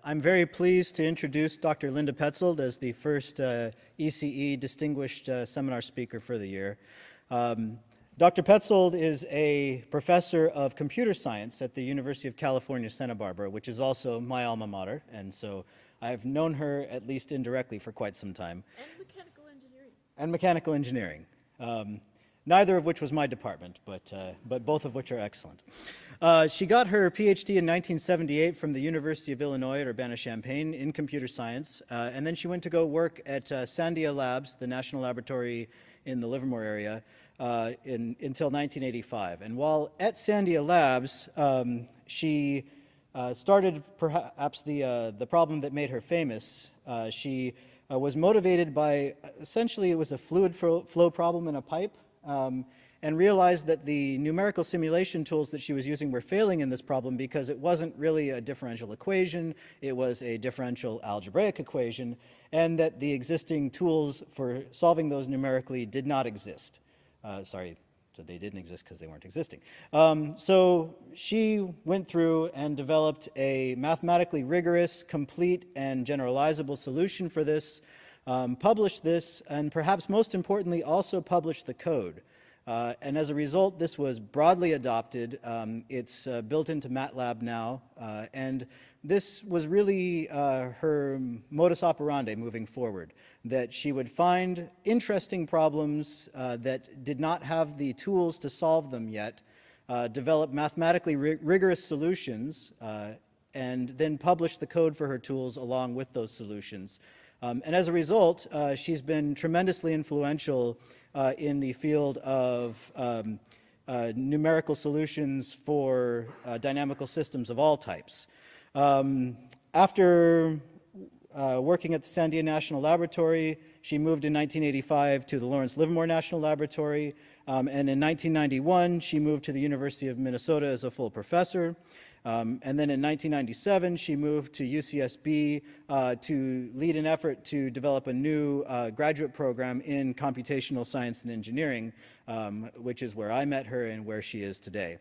I'm very pleased to introduce Dr. Linda Petzold as the first ECE Distinguished Seminar Speaker for the year. Dr. Petzold is a professor of computer science at the University of California, Santa Barbara, which is also my alma mater, and so I've known her at least indirectly for quite some time. And mechanical engineering. And mechanical engineering. Neither of which was my department, but both of which are excellent. She got her PhD in 1978 from the University of Illinois at Urbana-Champaign in computer science, and then she went to go work at Sandia Labs, the national laboratory in the Livermore area, until 1985. And while at Sandia Labs, she started perhaps the problem that made her famous. She was motivated by, essentially it was a fluid flow problem in a pipe, and realized that the numerical simulation tools that she was using were failing in this problem because it wasn't really a differential equation, it was a differential algebraic equation, and that the existing tools for solving those numerically did not exist. So they didn't exist because they weren't existing. So she went through and developed a mathematically rigorous, complete, and generalizable solution for this, published this, and perhaps most importantly, also published the code. And as a result, this was broadly adopted. It's built into MATLAB now, and this was really her modus operandi moving forward, that she would find interesting problems that did not have the tools to solve them yet, develop mathematically rigorous solutions, and then publish the code for her tools along with those solutions. And as a result, she's been tremendously influential in the field of numerical solutions for dynamical systems of all types. After working at the Sandia National Laboratory, she moved in 1985 to the Lawrence Livermore National Laboratory, and in 1991 she moved to the University of Minnesota as a full professor. And then in 1997, she moved to UCSB to lead an effort to develop a new graduate program in computational science and engineering, which is where I met her and where she is today.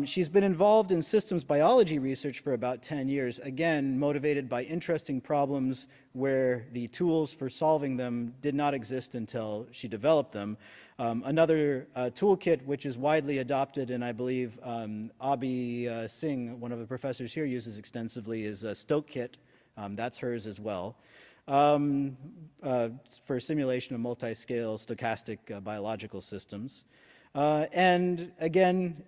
She's been involved in systems biology research for about 10 years, again, motivated by interesting problems where the tools for solving them did not exist until she developed them. Another toolkit which is widely adopted, and I believe Abhi Singh, one of the professors here, uses extensively, is Stochastic. That's hers as well. For simulation of multi-scale stochastic biological systems. And again,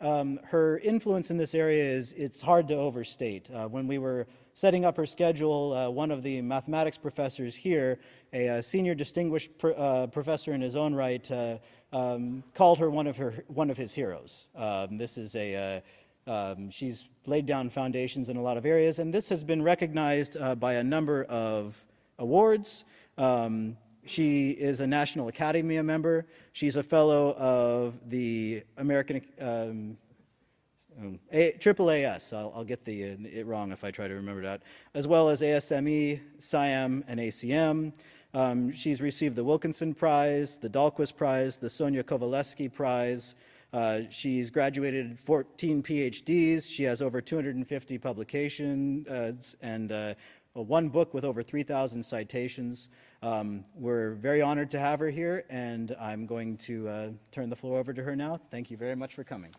her influence in this area it's hard to overstate. When we were setting up her schedule, one of the mathematics professors here, a senior distinguished professor in his own right, called her one of his heroes. She's laid down foundations in a lot of areas, and this has been recognized by a number of awards. She is a National Academy member. She's a fellow of the American AAAS. I'll get it wrong if I try to remember that, as well as ASME, SIAM, and ACM. She's received the Wilkinson Prize, the Dahlquist Prize, the Sonia Kovalevsky Prize. She's graduated 14 PhDs. She has over 250 publications and one book with over 3,000 citations. We're very honored to have her here, and I'm going to turn the floor over to her now. Thank you very much for coming.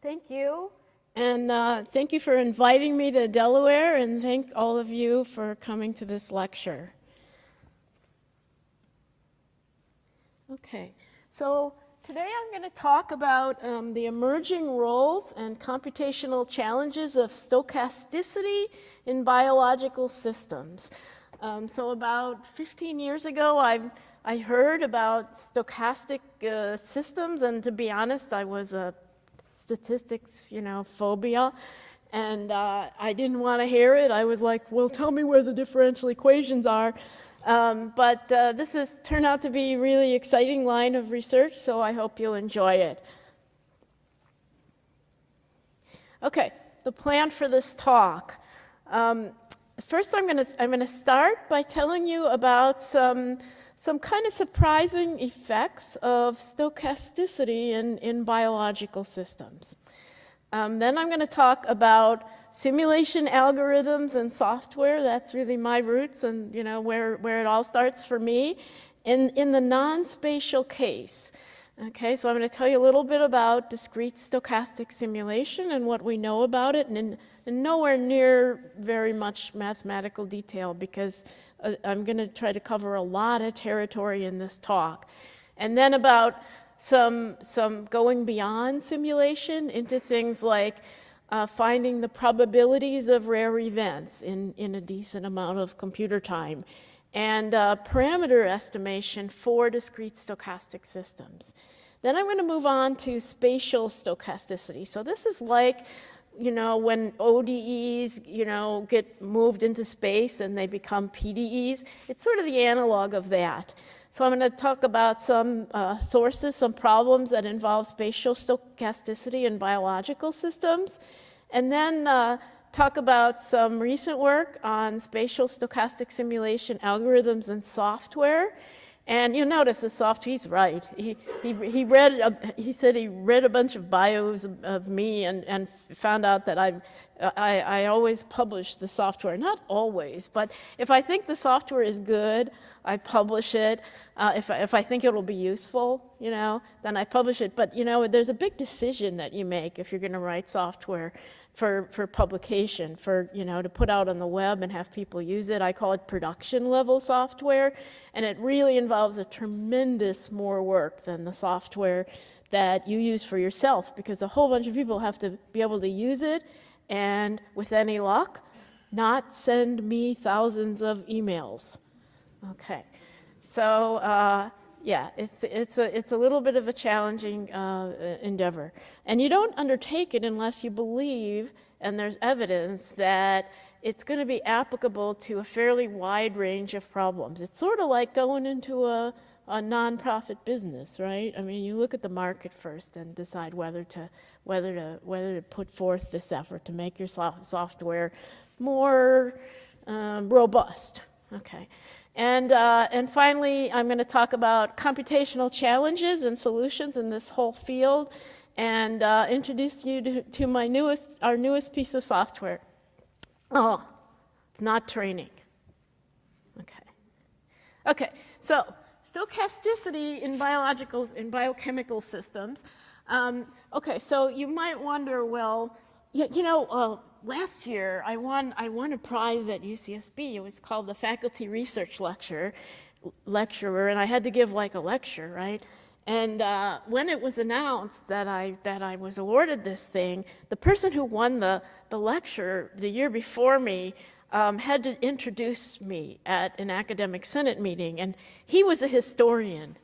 Thank you. And thank you for inviting me to Delaware, and thank all of you for coming to this lecture. Okay, so today I'm going to talk about the emerging roles and computational challenges of stochasticity in biological systems. So about 15 years ago, I heard about stochastic systems, and to be honest, I was a statistics, phobia, and I didn't want to hear it. I was like, well, tell me where the differential equations are. But this has turned out to be a really exciting line of research, so I hope you'll enjoy it. Okay, the plan for this talk. First, I'm gonna start by telling you about some kind of surprising effects of stochasticity in biological systems. Then I'm going to talk about simulation algorithms and software. That's really my roots and where it all starts for me in the non-spatial case. Okay, so I'm going to tell you a little bit about discrete stochastic simulation and what we know about it, and nowhere near very much mathematical detail because I'm going to try to cover a lot of territory in this talk. And then about some going beyond simulation into things like finding the probabilities of rare events in a decent amount of computer time, and parameter estimation for discrete stochastic systems. Then I'm going to move on to spatial stochasticity. So this is like, when ODEs, get moved into space and they become PDEs. It's sort of the analog of that. So I'm going to talk about some sources, some problems that involve spatial stochasticity in biological systems, and then talk about some recent work on spatial stochastic simulation algorithms and software. And you'll notice he's right. He said he read a bunch of bios of me and found out that I always publish the software. Not always, but if I think the software is good, I publish it. If I think it'll be useful, then I publish it. But there's a big decision that you make if you're going to write software for publication, to put out on the web and have people use it. I call it production level software, and it really involves a tremendous more work than the software that you use for yourself, because a whole bunch of people have to be able to use it, and with any luck, not send me thousands of emails. Okay, so yeah, it's a little bit of a challenging endeavor. And you don't undertake it unless you believe, and there's evidence, that it's going to be applicable to a fairly wide range of problems. It's sort of like going into a nonprofit business, right? I mean, you look at the market first and decide whether to put forth this effort to make your software more robust. Okay. And finally, I'm going to talk about computational challenges and solutions in this whole field, and introduce you to our newest piece of software. Oh, it's not training. Okay, so stochasticity in biochemical systems. Okay, so you might wonder, well, last year I won a prize at UCSB. It was called the Faculty Research Lecturer, and I had to give like a lecture, right? And when it was announced that I was awarded this thing, the person who won the lecture the year before me had to introduce me at an academic senate meeting, and he was a historian.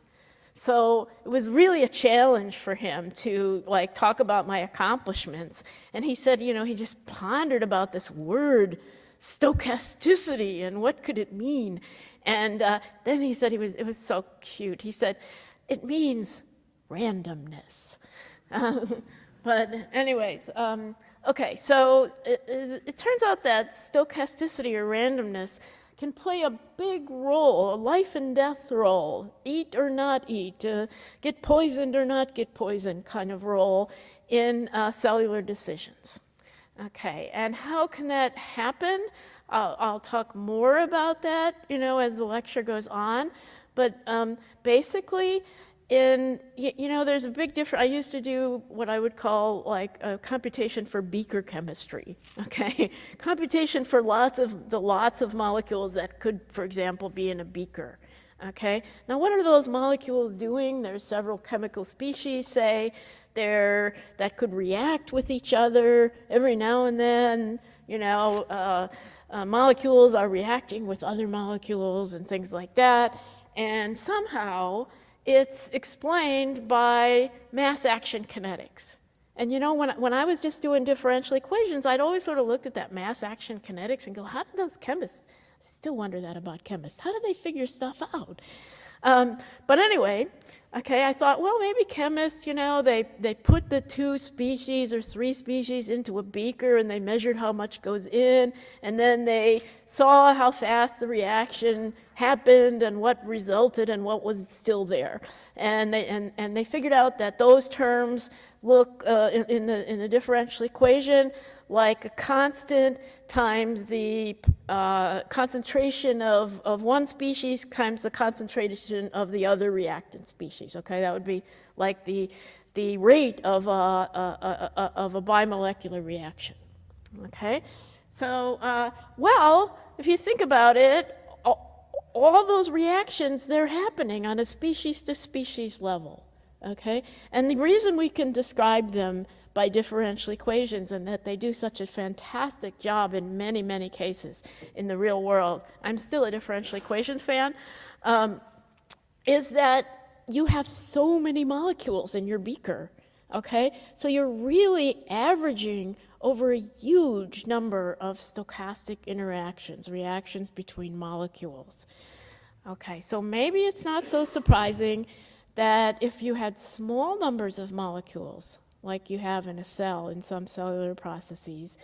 So it was really a challenge for him to talk about my accomplishments. And he said, he just pondered about this word, stochasticity, and what could it mean? And then he said, it was so cute. He said, it means randomness. But anyways, okay, so it turns out that stochasticity or randomness can play a big role, a life and death role, eat or not eat, get poisoned or not get poisoned kind of role in cellular decisions. Okay, and how can that happen? I'll talk more about that, as the lecture goes on. But basically, there's a big difference. I used to do what I would call a computation for beaker chemistry, okay? Computation for lots of molecules that could, for example, be in a beaker, okay? Now, what are those molecules doing? There's several chemical species, say, that could react with each other every now and then, molecules are reacting with other molecules and things like that, and somehow it's explained by mass action kinetics. And when I was just doing differential equations, I'd always sort of looked at that mass action kinetics and go, how do those chemists, I still wonder that about chemists, how do they figure stuff out? But anyway, Okay, I thought, well, maybe chemists, they put the 2 species or 3 species into a beaker and they measured how much goes in, and then they saw how fast the reaction happened and what resulted and what was still there. And they figured out that those terms look in a differential equation like a constant times the concentration of one species times the concentration of the other reactant species. Okay, that would be like the rate of a bimolecular reaction. Okay, so well, if you think about it, all those reactions, they're happening on a species to species level. Okay, and the reason we can describe them by differential equations and that they do such a fantastic job in many, many cases in the real world, I'm still a differential equations fan, is that you have so many molecules in your beaker, okay? So you're really averaging over a huge number of stochastic interactions, reactions between molecules. Okay, so maybe it's not so surprising that if you had small numbers of molecules, like you have in a cell in some cellular processes,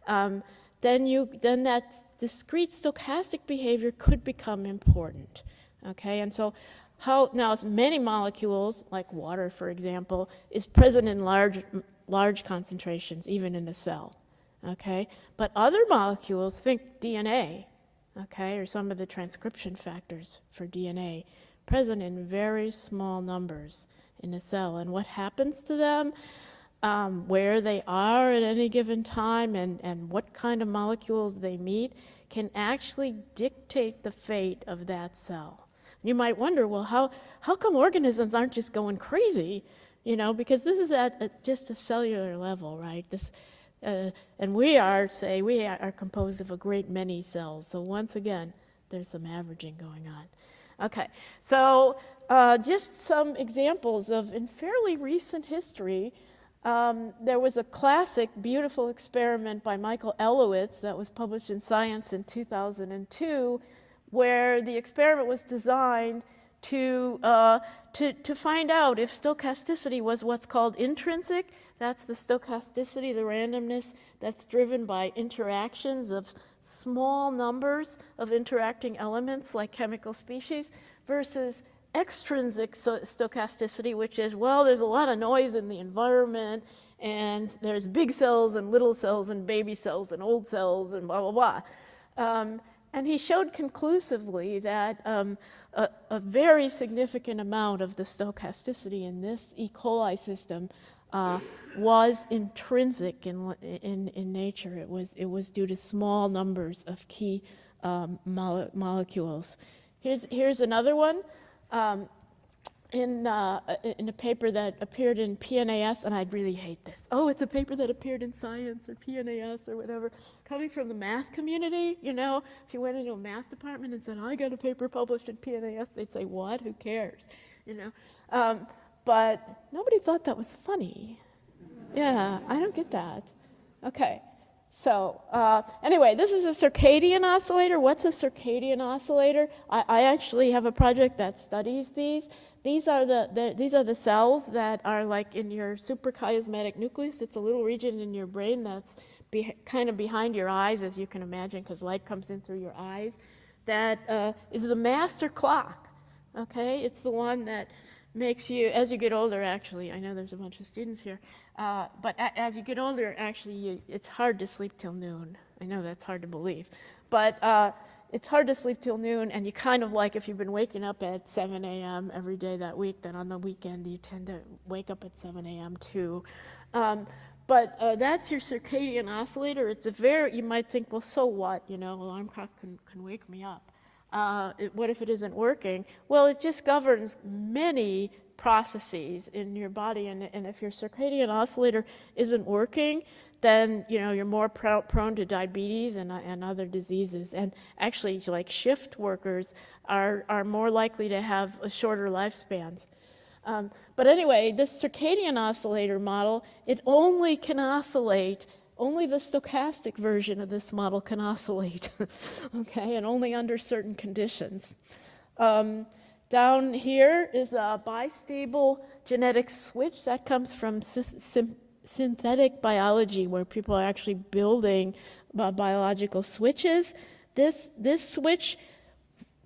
then that discrete stochastic behavior could become important. Okay, and so now as many molecules, like water, for example, is present in large concentrations, even in a cell. Okay, but other molecules, think DNA, okay, or some of the transcription factors for DNA, present in very small numbers in a cell, and what happens to them, where they are at any given time, and what kind of molecules they meet can actually dictate the fate of that cell. You might wonder, well, how come organisms aren't just going crazy? Because this is at just a cellular level, right? And we are composed of a great many cells. So once again, there's some averaging going on. Okay, so just some examples of, in fairly recent history, there was a classic, beautiful experiment by Michael Elowitz that was published in Science in 2002, where the experiment was designed to find out if stochasticity was what's called intrinsic. That's the stochasticity, the randomness that's driven by interactions of small numbers of interacting elements like chemical species, versus extrinsic stochasticity, which is, well, there's a lot of noise in the environment, and there's big cells and little cells and baby cells and old cells and blah, blah, blah. And he showed conclusively that a very significant amount of the stochasticity in this E. coli system was intrinsic in nature. It was due to small numbers of key molecules. Here's another one. In a paper that appeared in PNAS, and I really hate this. Oh, it's a paper that appeared in Science or PNAS or whatever, coming from the math community. If you went into a math department and said, I got a paper published in PNAS, they'd say, what? Who cares? But nobody thought that was funny. Yeah, I don't get that. Okay. So anyway, this is a circadian oscillator. What's a circadian oscillator? I actually have a project that studies these. These are the cells that are like in your suprachiasmatic nucleus. It's a little region in your brain that's kind of behind your eyes, as you can imagine, because light comes in through your eyes. That is the master clock. Okay, it's the one that makes you, as you get older, actually, I know there's a bunch of students here, but as you get older, actually, it's hard to sleep till noon. I know that's hard to believe, but it's hard to sleep till noon, and you kind of like, if you've been waking up at 7 a.m. every day that week, then on the weekend you tend to wake up at 7 a.m. too. But that's your circadian oscillator. It's you might think, well, so what? Alarm clock can wake me up. What if it isn't working? Well, it just governs many processes in your body, and if your circadian oscillator isn't working, then you're more prone to diabetes and other diseases. And actually, like shift workers are more likely to have shorter lifespans. But anyway, this circadian oscillator model, it only can oscillate. Only the stochastic version of this model can oscillate, okay, and only under certain conditions. Down here is a bistable genetic switch that comes from synthetic biology, where people are actually building biological switches. This switch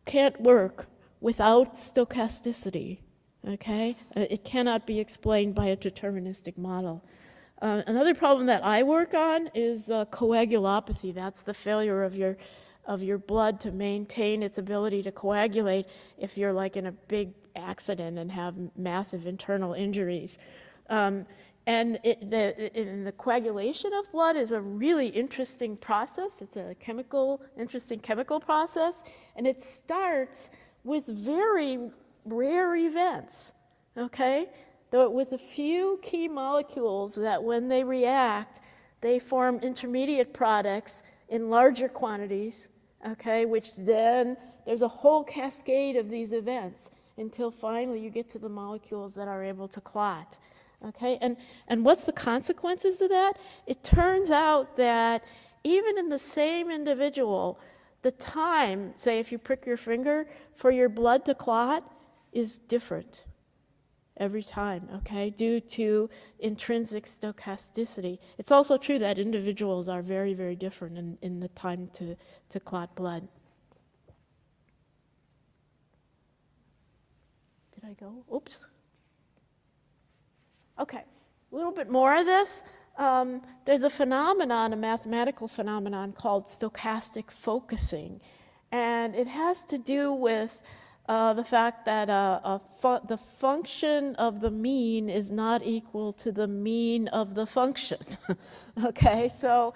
can't work without stochasticity, okay? It cannot be explained by a deterministic model. Another problem that I work on is coagulopathy. That's the failure of your blood to maintain its ability to coagulate if you're like in a big accident and have massive internal injuries. And the coagulation of blood is a really interesting process. It's a interesting chemical process, and it starts with very rare events, okay? With a few key molecules that when they react, they form intermediate products in larger quantities, okay, which then there's a whole cascade of these events until finally you get to the molecules that are able to clot. Okay, and what's the consequences of that? It turns out that even in the same individual, the time, say if you prick your finger, for your blood to clot is different every time, okay, due to intrinsic stochasticity. It's also true that individuals are very, very different in the time to clot blood. Did I go? Oops. Okay, a little bit more of this. There's a phenomenon, a mathematical phenomenon called stochastic focusing. And it has to do with the fact that the function of the mean is not equal to the mean of the function. Okay, so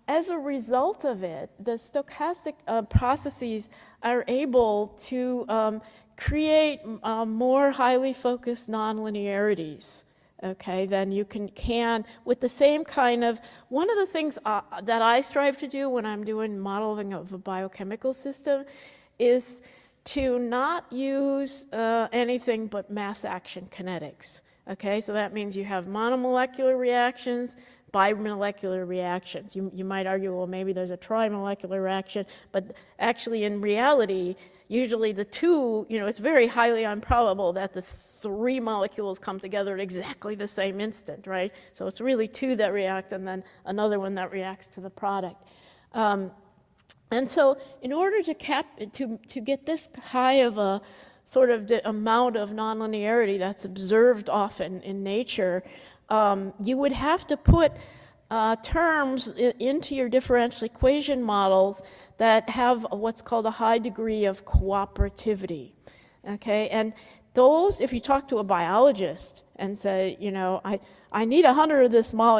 as a result of it, the stochastic processes are able to create more highly focused nonlinearities, okay, than you can with the same kind of, one of the things that I strive to do when I'm doing modeling of a biochemical system is to not use anything but mass action kinetics, okay, so that means you have monomolecular reactions, bimolecular reactions. You might argue, well, maybe there's a trimolecular reaction, but actually in reality, usually the two, it's very highly improbable that the three molecules come together at exactly the same instant, right? So it's really two that react and then another one that reacts to the product. And so in order to get this high of a sort of amount of nonlinearity that's observed often in nature, you would have to put terms into your differential equation models that have what's called a high degree of cooperativity, okay? And those, if you talk to a biologist and say, I need 100 of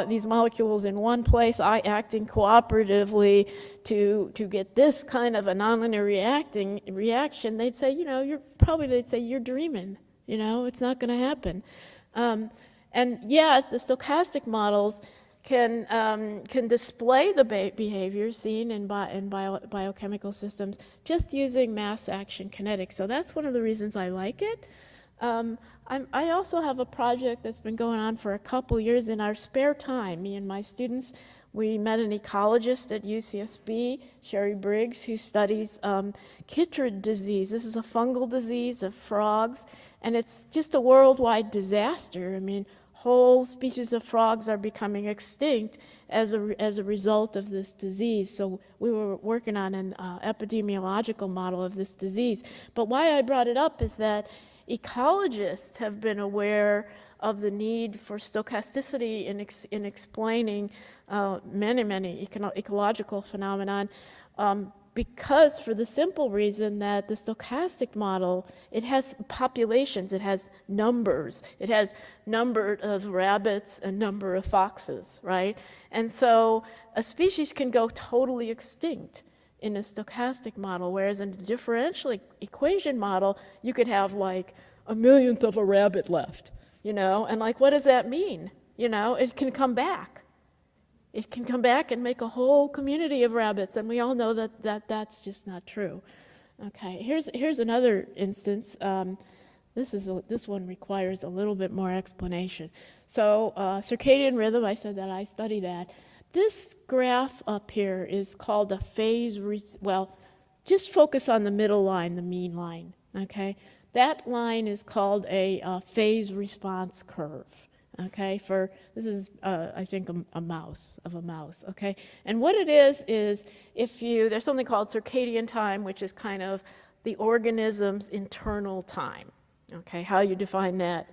these molecules in one place, acting cooperatively to get this kind of a nonlinear reaction, they'd say, you're dreaming, it's not going to happen. And yet, the stochastic models can display the behavior seen in biochemical systems just using mass action kinetics. So that's one of the reasons I like it. I also have a project that's been going on for a couple years in our spare time. Me and my students, we met an ecologist at UCSB, Sherry Briggs, who studies chytrid disease. This is a fungal disease of frogs, and it's just a worldwide disaster. I mean, whole species of frogs are becoming extinct as a result of this disease. So we were working on an epidemiological model of this disease. But why I brought it up is that ecologists have been aware of the need for stochasticity in explaining many ecological phenomenon, because for the simple reason that the stochastic model, it has populations, it has numbers, it has number of rabbits and number of foxes, right? And so a species can go totally extinct in a stochastic model, whereas in a differential equation model, you could have like 1/1,000,000th of a rabbit left, and like, what does that mean? It can come back. It can come back and make a whole community of rabbits, and we all know that's just not true. Okay, here's another instance. This one requires a little bit more explanation. So circadian rhythm, I said that I study that. This graph up here is called a phase, just focus on the middle line, the mean line, okay? That line is called a phase response curve, okay? This is, I think, a mouse, okay? And what it is there's something called circadian time, which is kind of the organism's internal time, okay? How you define that,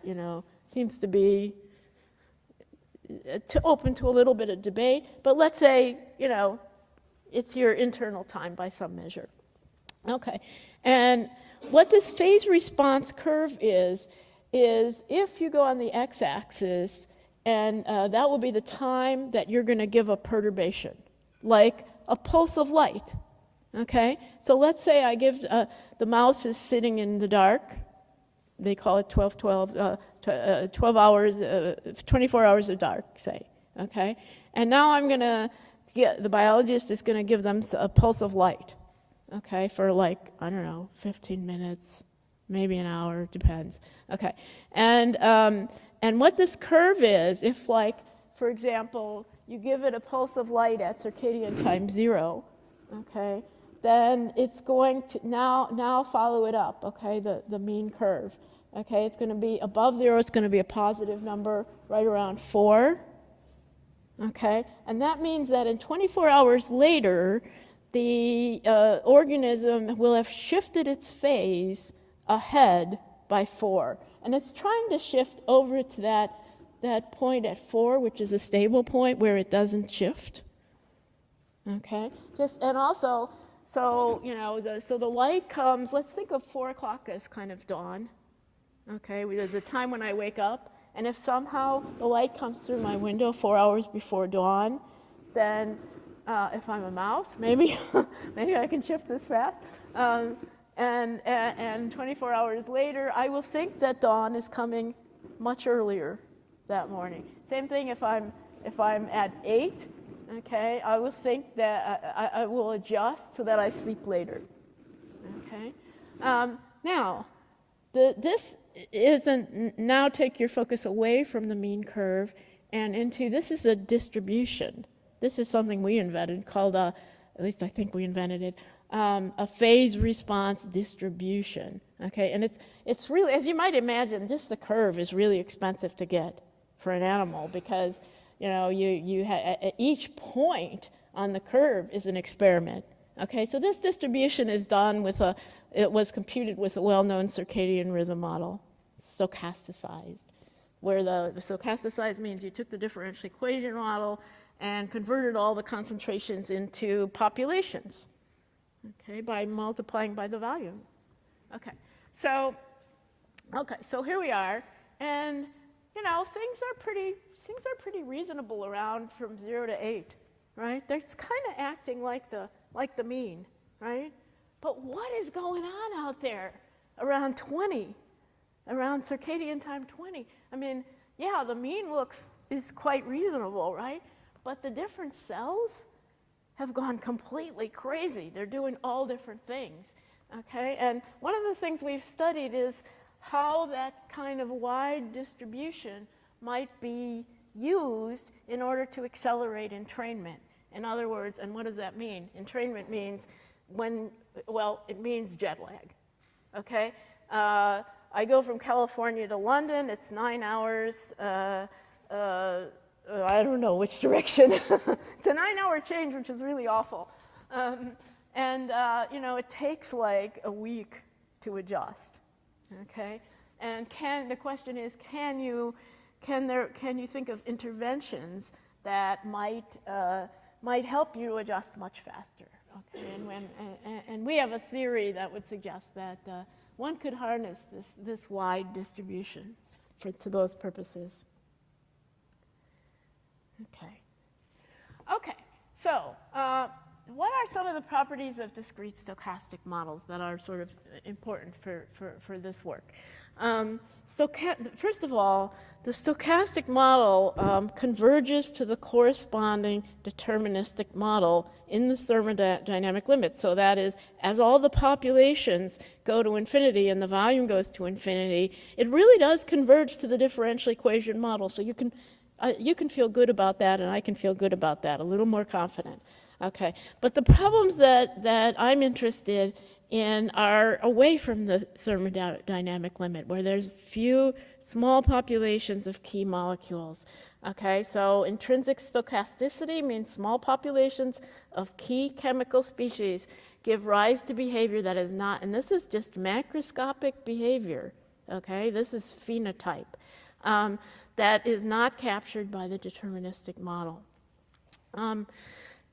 seems to be open to a little bit of debate, but let's say, it's your internal time by some measure. Okay, and what this phase response curve is if you go on the x-axis, and that will be the time that you're going to give a perturbation, like a pulse of light, okay? So let's say I give, the mouse is sitting in the dark, they call it 12 hours, 24 hours of dark, say, okay? And now the biologist is going to give them a pulse of light, okay, for like, I don't know, 15 minutes, maybe an hour, depends, okay. And what this curve is, if like, for example, you give it a pulse of light at circadian time 0, okay, then it's going to now follow it up, okay, the mean curve. Okay, it's going to be above 0, it's going to be a positive number right around 4. Okay, and that means that in 24 hours later, the organism will have shifted its phase ahead by 4. And it's trying to shift over to that point at 4, which is a stable point where it doesn't shift. Okay, and also, so the light comes, let's think of 4 o'clock as kind of dawn. Okay, the time when I wake up, and if somehow the light comes through my window 4 hours before dawn, then if I'm a mouse, maybe I can shift this fast, and 24 hours later, I will think that dawn is coming much earlier that morning. Same thing if I'm at 8, okay, I will think that I will adjust so that I sleep later. Okay, now. This isn't, now take your focus away from the mean curve and into, this is a distribution. This is something we invented called, at least I think we invented it, a phase response distribution. Okay, and it's really, as you might imagine, just the curve is really expensive to get for an animal because, each point on the curve is an experiment. Okay, so this distribution is done it was computed with a well-known circadian rhythm model, stochasticized, where the stochasticized means you took the differential equation model and converted all the concentrations into populations, okay, by multiplying by the volume. Okay, so here we are, and things are pretty reasonable around from 0 to 8, right? It's kind of acting like the mean, right? But what is going on out there around 20, around circadian time 20? I mean, yeah, the mean is quite reasonable, right? But the different cells have gone completely crazy. They're doing all different things, okay? And one of the things we've studied is how that kind of wide distribution might be used in order to accelerate entrainment. In other words, and what does that mean? Entrainment means it means jet lag, okay? I go from California to London, it's 9 hours, I don't know which direction. It's a 9-hour change, which is really awful. It takes like a week to adjust, okay? And the question is, can you think of interventions that might help you adjust much faster? Okay, and we have a theory that would suggest that one could harness this wide distribution to those purposes. Okay. So what are some of the properties of discrete stochastic models that are sort of important for this work? First of all, the stochastic model converges to the corresponding deterministic model in the thermodynamic limit. So that is, as all the populations go to infinity and the volume goes to infinity, it really does converge to the differential equation model. So you can feel good about that, and I can feel good about that, a little more confident. Okay, but the problems that I'm interested and are away from the thermodynamic limit, where there's few small populations of key molecules. Okay, so intrinsic stochasticity means small populations of key chemical species give rise to behavior that is not, and this is just macroscopic behavior, okay, this is phenotype, that is not captured by the deterministic model.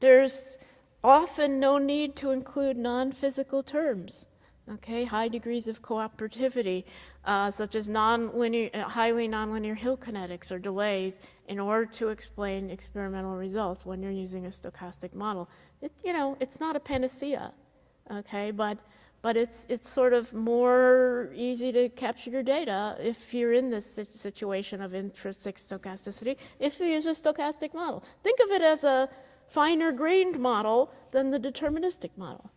There's often no need to include non-physical terms, okay, high degrees of cooperativity, such as highly nonlinear Hill kinetics or delays, in order to explain experimental results when you're using a stochastic model. It's not a panacea, okay, but it's sort of more easy to capture your data if you're in this situation of intrinsic stochasticity, if you use a stochastic model. Think of it as a finer grained model than the deterministic model.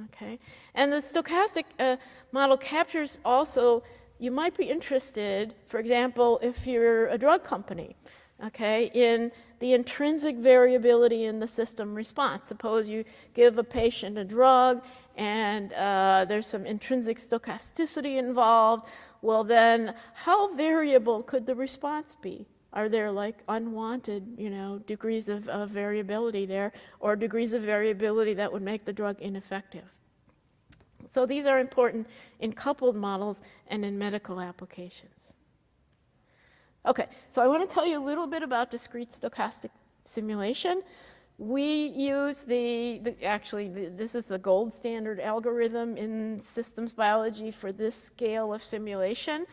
Okay, and the stochastic model captures also, you might be interested, for example, if you're a drug company, okay, in the intrinsic variability in the system response. Suppose you give a patient a drug and there's some intrinsic stochasticity involved. Well, then how variable could the response be? Are there like unwanted, degrees of variability there, or degrees of variability that would make the drug ineffective? So these are important in coupled models and in medical applications. Okay, so I want to tell you a little bit about discrete stochastic simulation. We use this is the gold standard algorithm in systems biology for this scale of simulation.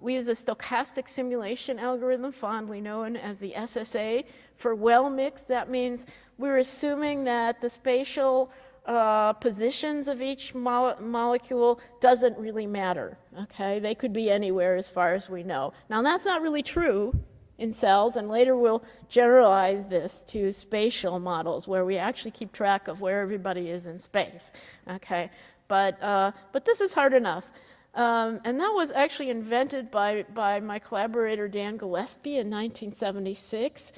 We use a stochastic simulation algorithm, fondly known as the SSA, for well mixed. That means we're assuming that the spatial positions of each molecule doesn't really matter, okay? They could be anywhere as far as we know. Now, that's not really true in cells, and later we'll generalize this to spatial models where we actually keep track of where everybody is in space, okay? But this is hard enough. And that was actually invented by my collaborator Dan Gillespie in 1976.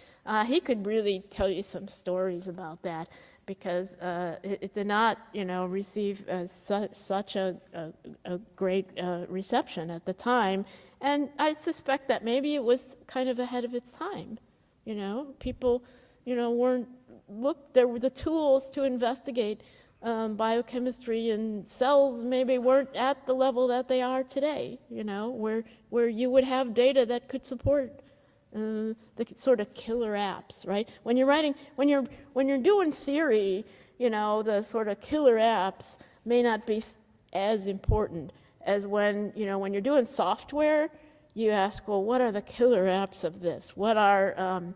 He could really tell you some stories about that, because it did not, receive such a great reception at the time. And I suspect that maybe it was kind of ahead of its time. People, there were the tools to investigate biochemistry, and cells maybe weren't at the level that they are today, where you would have data that could support the sort of killer apps, right? When you're doing theory, the sort of killer apps may not be as important as when you're doing software. You ask, well, what are the killer apps of this? What are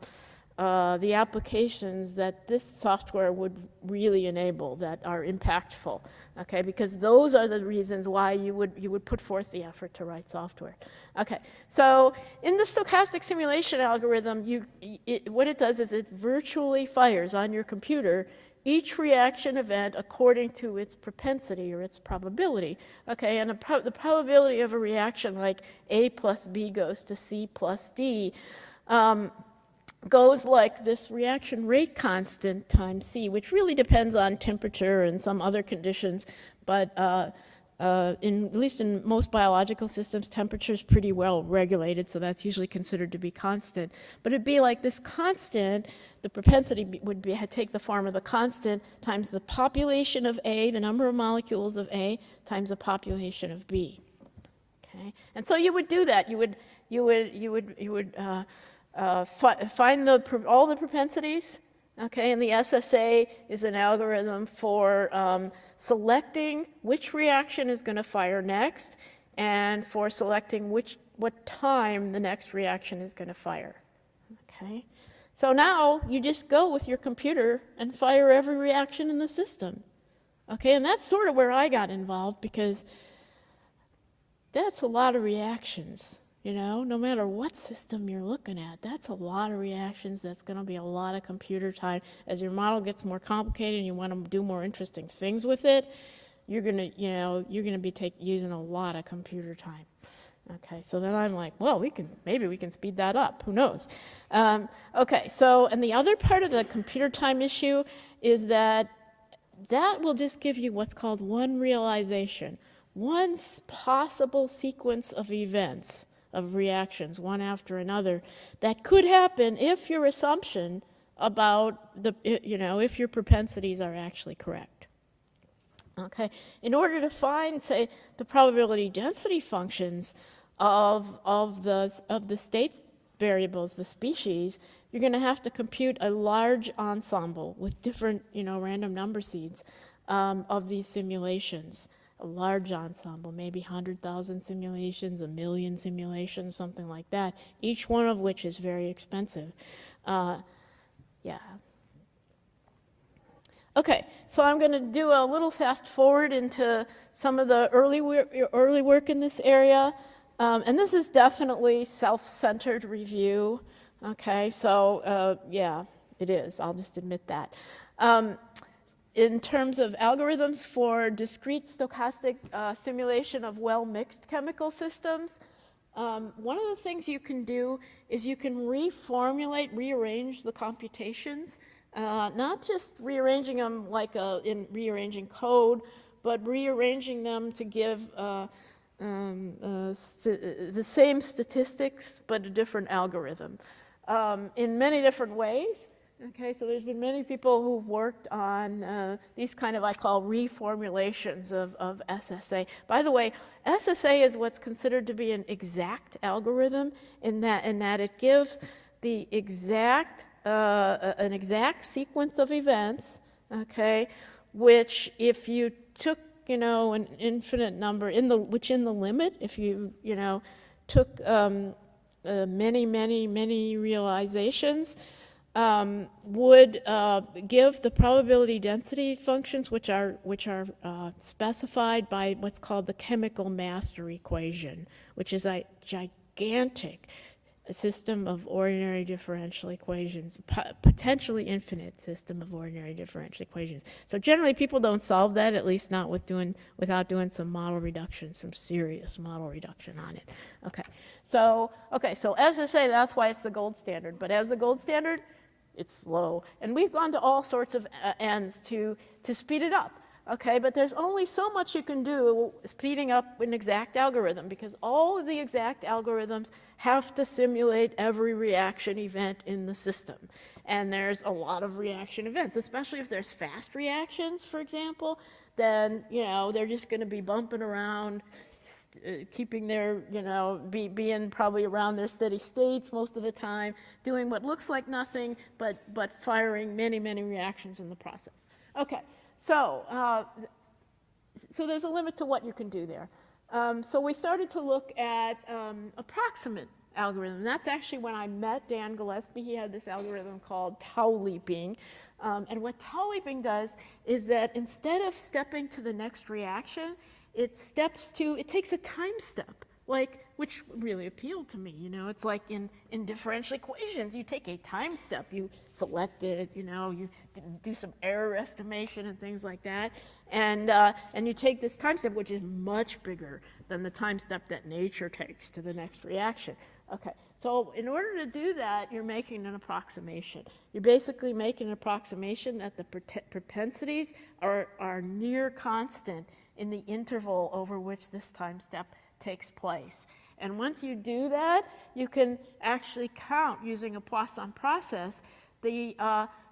the applications that this software would really enable that are impactful, okay? Because those are the reasons why you would put forth the effort to write software. Okay, so in the stochastic simulation algorithm, what it does is it virtually fires on your computer each reaction event according to its propensity or its probability. Okay, and the probability of a reaction like A plus B goes to C plus D goes like this reaction rate constant times C, which really depends on temperature and some other conditions, but at least in most biological systems, temperature is pretty well regulated, so that's usually considered to be constant. But it'd be like this constant, the propensity would take the form of the constant times the population of A, the number of molecules of A, times the population of B. Okay, and so you would do that. You would find all the propensities, okay, and the SSA is an algorithm for selecting which reaction is going to fire next, and for selecting what time the next reaction is going to fire, okay? So now you just go with your computer and fire every reaction in the system, okay? And that's sort of where I got involved, because that's a lot of reactions. No matter what system you're looking at, that's a lot of reactions. That's going to be a lot of computer time. As your model gets more complicated and you want to do more interesting things with it, you're going to be using a lot of computer time. Okay, so then I'm like, well, maybe we can speed that up. Who knows? Okay, so, and the other part of the computer time issue is that that will just give you what's called one realization, one possible sequence of events, of reactions, one after another, that could happen if your assumption about if your propensities are actually correct. Okay, in order to find, say, the probability density functions of the state variables, the species, you're going to have to compute a large ensemble with different, random number seeds of these simulations. A large ensemble, maybe 100,000 simulations, 1 million simulations, something like that, each one of which is very expensive. Yeah. Okay, so I'm going to do a little fast forward into some of the early work in this area. And this is definitely self-centered review. Okay, so yeah, it is. I'll just admit that. In terms of algorithms for discrete stochastic simulation of well-mixed chemical systems, one of the things you can do is you can rearrange the computations, not just rearranging them like in rearranging code, but rearranging them to give the same statistics but a different algorithm in many different ways. Okay, so there's been many people who've worked on these kind of, I call, reformulations of SSA. By the way, SSA is what's considered to be an exact algorithm in that it gives the an exact sequence of events, okay, which if you took, an infinite number in the limit, if you, took many realizations, would give the probability density functions, which are specified by what's called the chemical master equation, which is a gigantic system of ordinary differential equations, potentially infinite system of ordinary differential equations. So generally, people don't solve that, at least not without doing some model reduction, some serious model reduction on it. Okay, so SSA, that's why it's the gold standard. But as the gold standard, it's slow, and we've gone to all sorts of ends to speed it up. Okay, but there's only so much you can do speeding up an exact algorithm, because all of the exact algorithms have to simulate every reaction event in the system. And there's a lot of reaction events, especially if there's fast reactions, for example, then, they're just going to be bumping around, keeping their, being probably around their steady states most of the time, doing what looks like nothing, but firing many reactions in the process. Okay. So there's a limit to what you can do there. So we started to look at approximate algorithm. That's actually when I met Dan Gillespie. He had this algorithm called tau leaping. And what tau leaping does is that instead of stepping to the next reaction, it takes a time step, which really appealed to me. It's like in differential equations, you take a time step, you select it, you do some error estimation and things like that, and you take this time step, which is much bigger than the time step that nature takes to the next reaction. Okay, so in order to do that, you're making an approximation. You're basically making an approximation that the propensities are near constant in the interval over which this time step takes place. And once you do that, you can actually count using a Poisson process the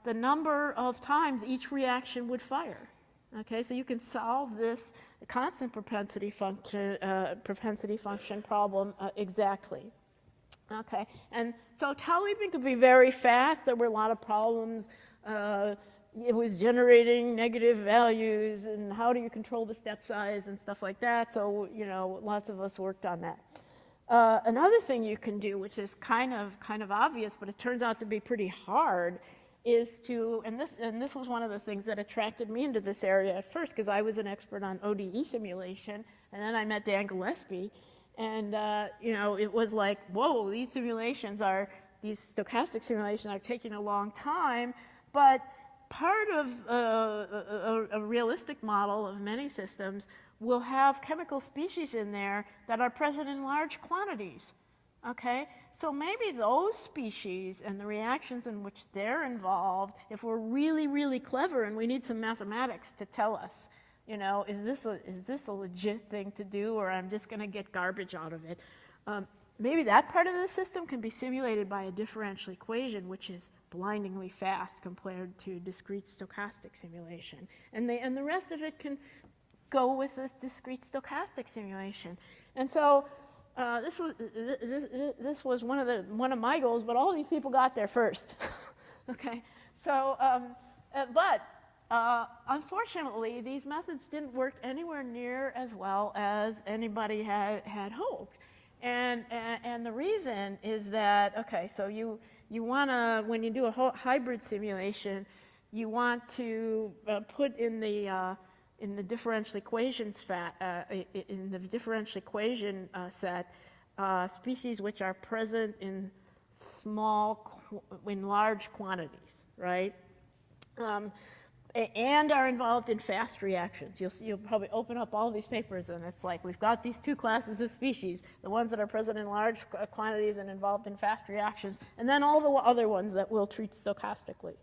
number of times each reaction would fire. Okay, so you can solve this constant propensity function problem exactly. Okay, and so tau leaping could be very fast. There were a lot of problems. It was generating negative values, and how do you control the step size and stuff like that. So, lots of us worked on that. Another thing you can do, which is kind of obvious, but it turns out to be pretty hard, is to, and this was one of the things that attracted me into this area at first, because I was an expert on ODE simulation, and then I met Dan Gillespie, and it was like, whoa, these stochastic simulations are taking a long time, but part of a realistic model of many systems will have chemical species in there that are present in large quantities. Okay, so maybe those species and the reactions in which they're involved, if we're really, really clever and we need some mathematics to tell us, you know, is this a legit thing to do, or I'm just going to get garbage out of it? Maybe that part of the system can be simulated by a differential equation, which is blindingly fast compared to discrete stochastic simulation. And the rest of it can go with this discrete stochastic simulation. And so this was one of my goals, but all these people got there first. Okay, so unfortunately, these methods didn't work anywhere near as well as anybody had hoped. And the reason is that, okay, so you want to, when you do a hybrid simulation, you want to put in the differential equations in the differential equation set species which are present in large quantities, right? And are involved in fast reactions. You'll probably open up all these papers and it's like, we've got these two classes of species, the ones that are present in large quantities and involved in fast reactions, and then all the other ones that we'll treat stochastically.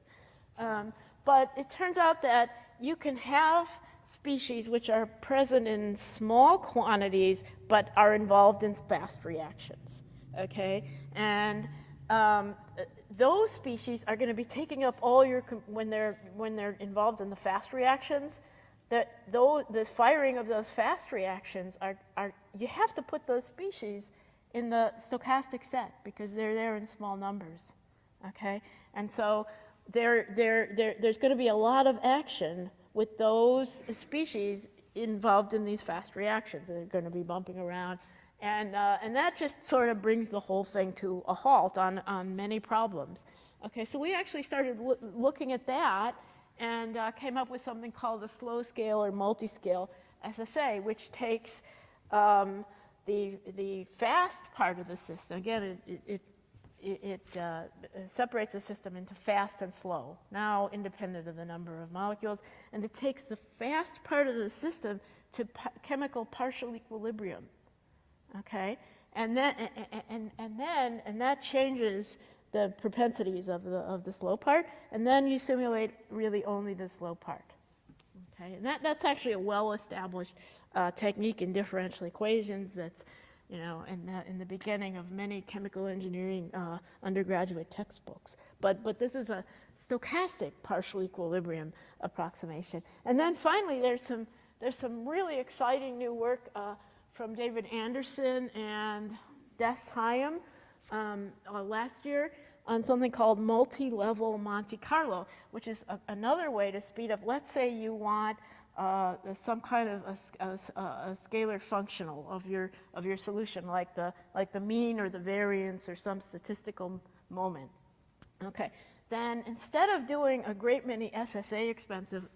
But it turns out that you can have species which are present in small quantities but are involved in fast reactions, okay? And those species are going to be taking up all your, when they're involved in the fast reactions, the firing of those fast reactions you have to put those species in the stochastic set because they're there in small numbers, okay? And so there's going to be a lot of action with those species involved in these fast reactions, and they're going to be bumping around. And that just sort of brings the whole thing to a halt on many problems. Okay, so we actually started looking at that and came up with something called the slow scale or multi-scale SSA, which takes the fast part of the system. Again, it separates the system into fast and slow, now independent of the number of molecules, and it takes the fast part of the system to chemical partial equilibrium. Okay, and that changes the propensities of the slow part, and then you simulate really only the slow part. Okay, and that's actually a well-established technique in differential equations. That's, you know, in the beginning of many chemical engineering undergraduate textbooks. But this is a stochastic partial equilibrium approximation. And then finally, there's some really exciting new work from David Anderson and Des Hyam last year on something called multi-level Monte Carlo, which is another way to speed up. Let's say you want some kind of a scalar functional of your solution, like the mean or the variance or some statistical moment. Okay, then instead of doing a great many SSA expensive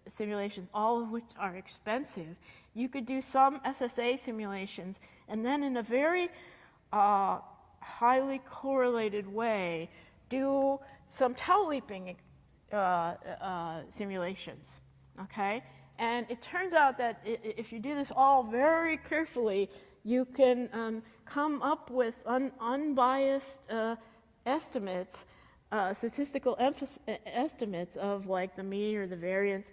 simulations, all of which are expensive, you could do some SSA simulations and then in a very highly correlated way do some tau leaping simulations, okay? And it turns out that if you do this all very carefully, you can come up with unbiased estimates, statistical estimates of like the mean or the variance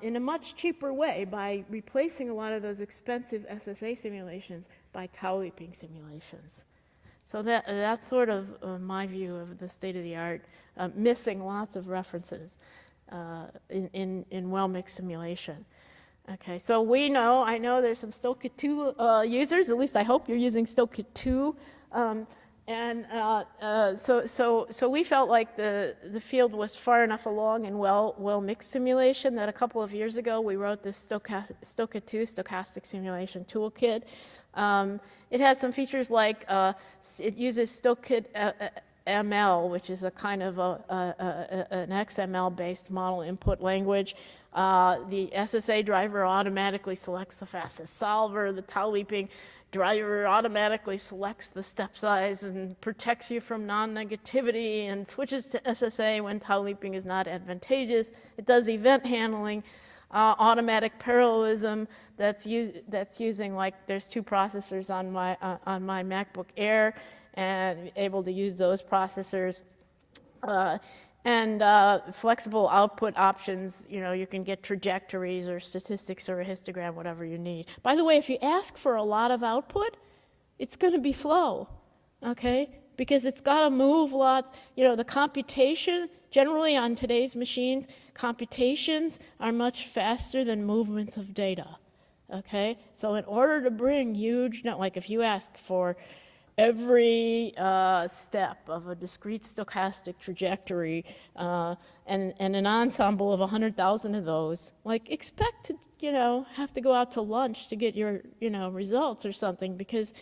in a much cheaper way by replacing a lot of those expensive SSA simulations by tau leaping simulations. So that's sort of my view of the state of the art, missing lots of references in well-mixed simulation. Okay, so I know there's some Stochastic 2 users, at least I hope you're using Stochastic 2. So we felt like the field was far enough along in well-mixed simulation that a couple of years ago we wrote this Stochastic 2 stochastic simulation toolkit. It has some features like it uses Stochastic ML, which is a kind of an XML-based model input language. The SSA driver automatically selects the fastest solver. The tau leaping driver automatically selects the step size and protects you from non-negativity and switches to SSA when tau leaping is not advantageous. It does event handling. automatic parallelism that's using, like, there's 2 processors on my MacBook Air, and able to use those processors. And flexible output options, you can get trajectories or statistics or a histogram, whatever you need. By the way, if you ask for a lot of output, it's going to be slow, okay? Because it's got to move lots. The computation, generally on today's machines, computations are much faster than movements of data, okay? So in order to bring huge, like if you ask for every step of a discrete stochastic trajectory and an ensemble of 100,000 of those, like, expect to, have to go out to lunch to get your, results or something, because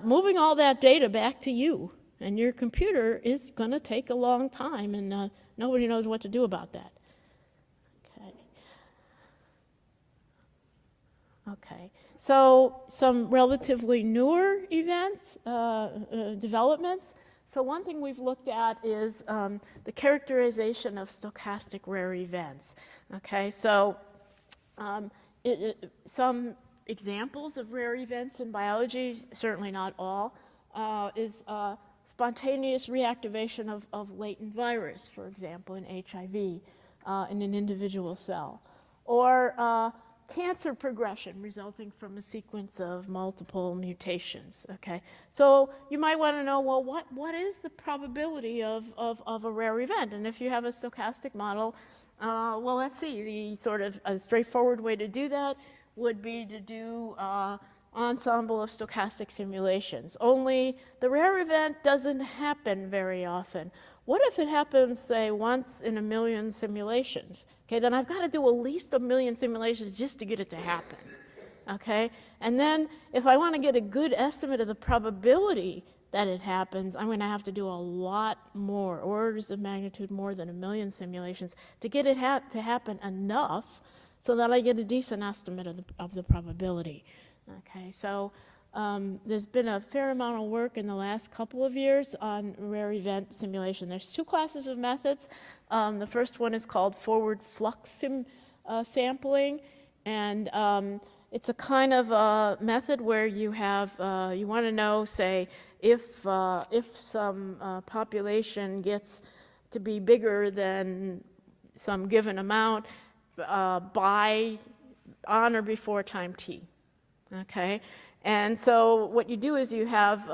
moving all that data back to you and your computer is going to take a long time, and nobody knows what to do about that. Okay. So some relatively newer events, developments. So one thing we've looked at is the characterization of stochastic rare events. Okay, so some examples of rare events in biology, certainly not all, is spontaneous reactivation of latent virus, for example, in HIV, in an individual cell, or cancer progression resulting from a sequence of multiple mutations, okay? So you might want to know, well, what is the probability of a rare event? And if you have a stochastic model, well, let's see, the sort of a straightforward way to do that would be to do ensemble of stochastic simulations. Only the rare event doesn't happen very often. What if it happens, say, once in a million simulations? Okay, then I've got to do at least 1 million simulations just to get it to happen. Okay, and then if I want to get a good estimate of the probability that it happens, I'm going to have to do a lot more, orders of magnitude more than 1 million simulations, to get it to happen enough so that I get a decent estimate of the probability. Okay, so there's been a fair amount of work in the last couple of years on rare event simulation. There's 2 classes of methods. The first one is called forward flux sampling, and it's a kind of a method where you have, you want to know, say, if some population gets to be bigger than some given amount by, on or before time t. Okay, and so what you do is you have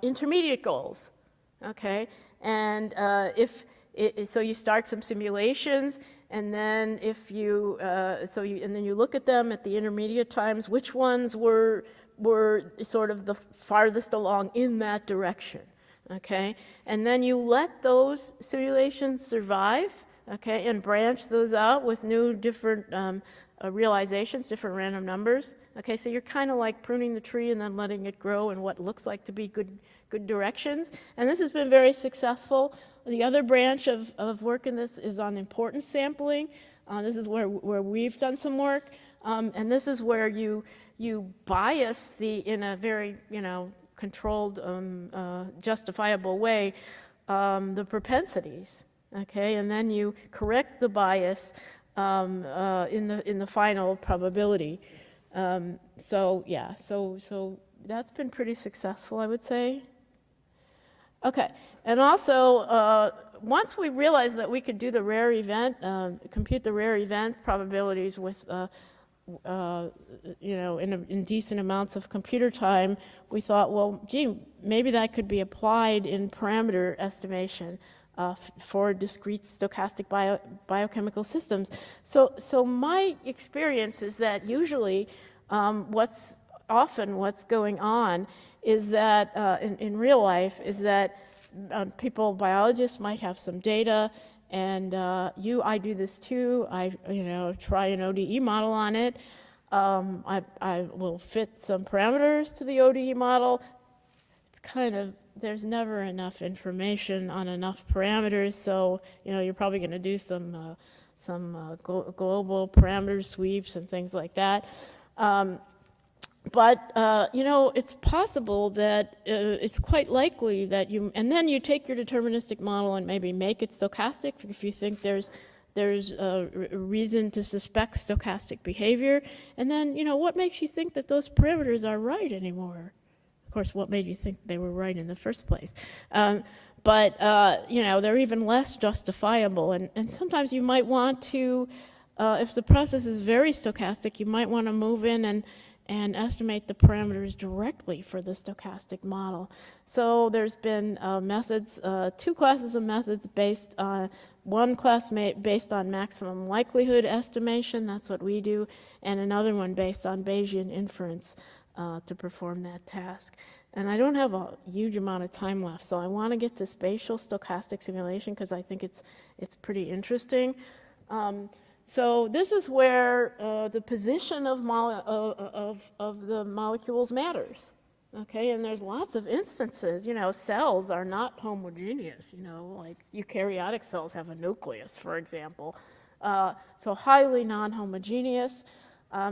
intermediate goals. Okay, and so you start some simulations, and then if you and then you look at them at the intermediate times, which ones were sort of the farthest along in that direction. Okay, and then you let those simulations survive. Okay, and branch those out with new different realizations, different random numbers. Okay, so you're kind of like pruning the tree and then letting it grow in what looks like to be good directions. And this has been very successful. The other branch of work in this is on importance sampling. This is where we've done some work. And this is where you bias in a very, controlled, justifiable way, the propensities. Okay, and then you correct the bias in the final probability. So that's been pretty successful, I would say. Okay, and also once we realized that we could do the rare event, compute the rare event probabilities with in decent amounts of computer time, we thought, well, gee, maybe that could be applied in parameter estimation for discrete stochastic biochemical systems. So my experience is that usually what's going on is that in real life is that biologists might have some data, and I do this too. I try an ODE model on it. I will fit some parameters to the ODE model. It's kind of, there's never enough information on enough parameters, so you're probably going to do some global parameter sweeps and things like that. But it's possible that it's quite likely that and then you take your deterministic model and maybe make it stochastic if you think there's there's a reason to suspect stochastic behavior. And then, what makes you think that those parameters are right anymore? Of course, what made you think they were right in the first place? But they're even less justifiable. And sometimes you might want to, if the process is very stochastic, you might want to move in and estimate the parameters directly for the stochastic model. So there's been methods, two classes of methods based on, one class based on maximum likelihood estimation, that's what we do, and another one based on Bayesian inference to perform that task. And I don't have a huge amount of time left, so I want to get to spatial stochastic simulation because I think it's pretty interesting. So this is where the position of the molecules matters. Okay, and there's lots of instances. Cells are not homogeneous. Like eukaryotic cells have a nucleus, for example. So highly non-homogeneous.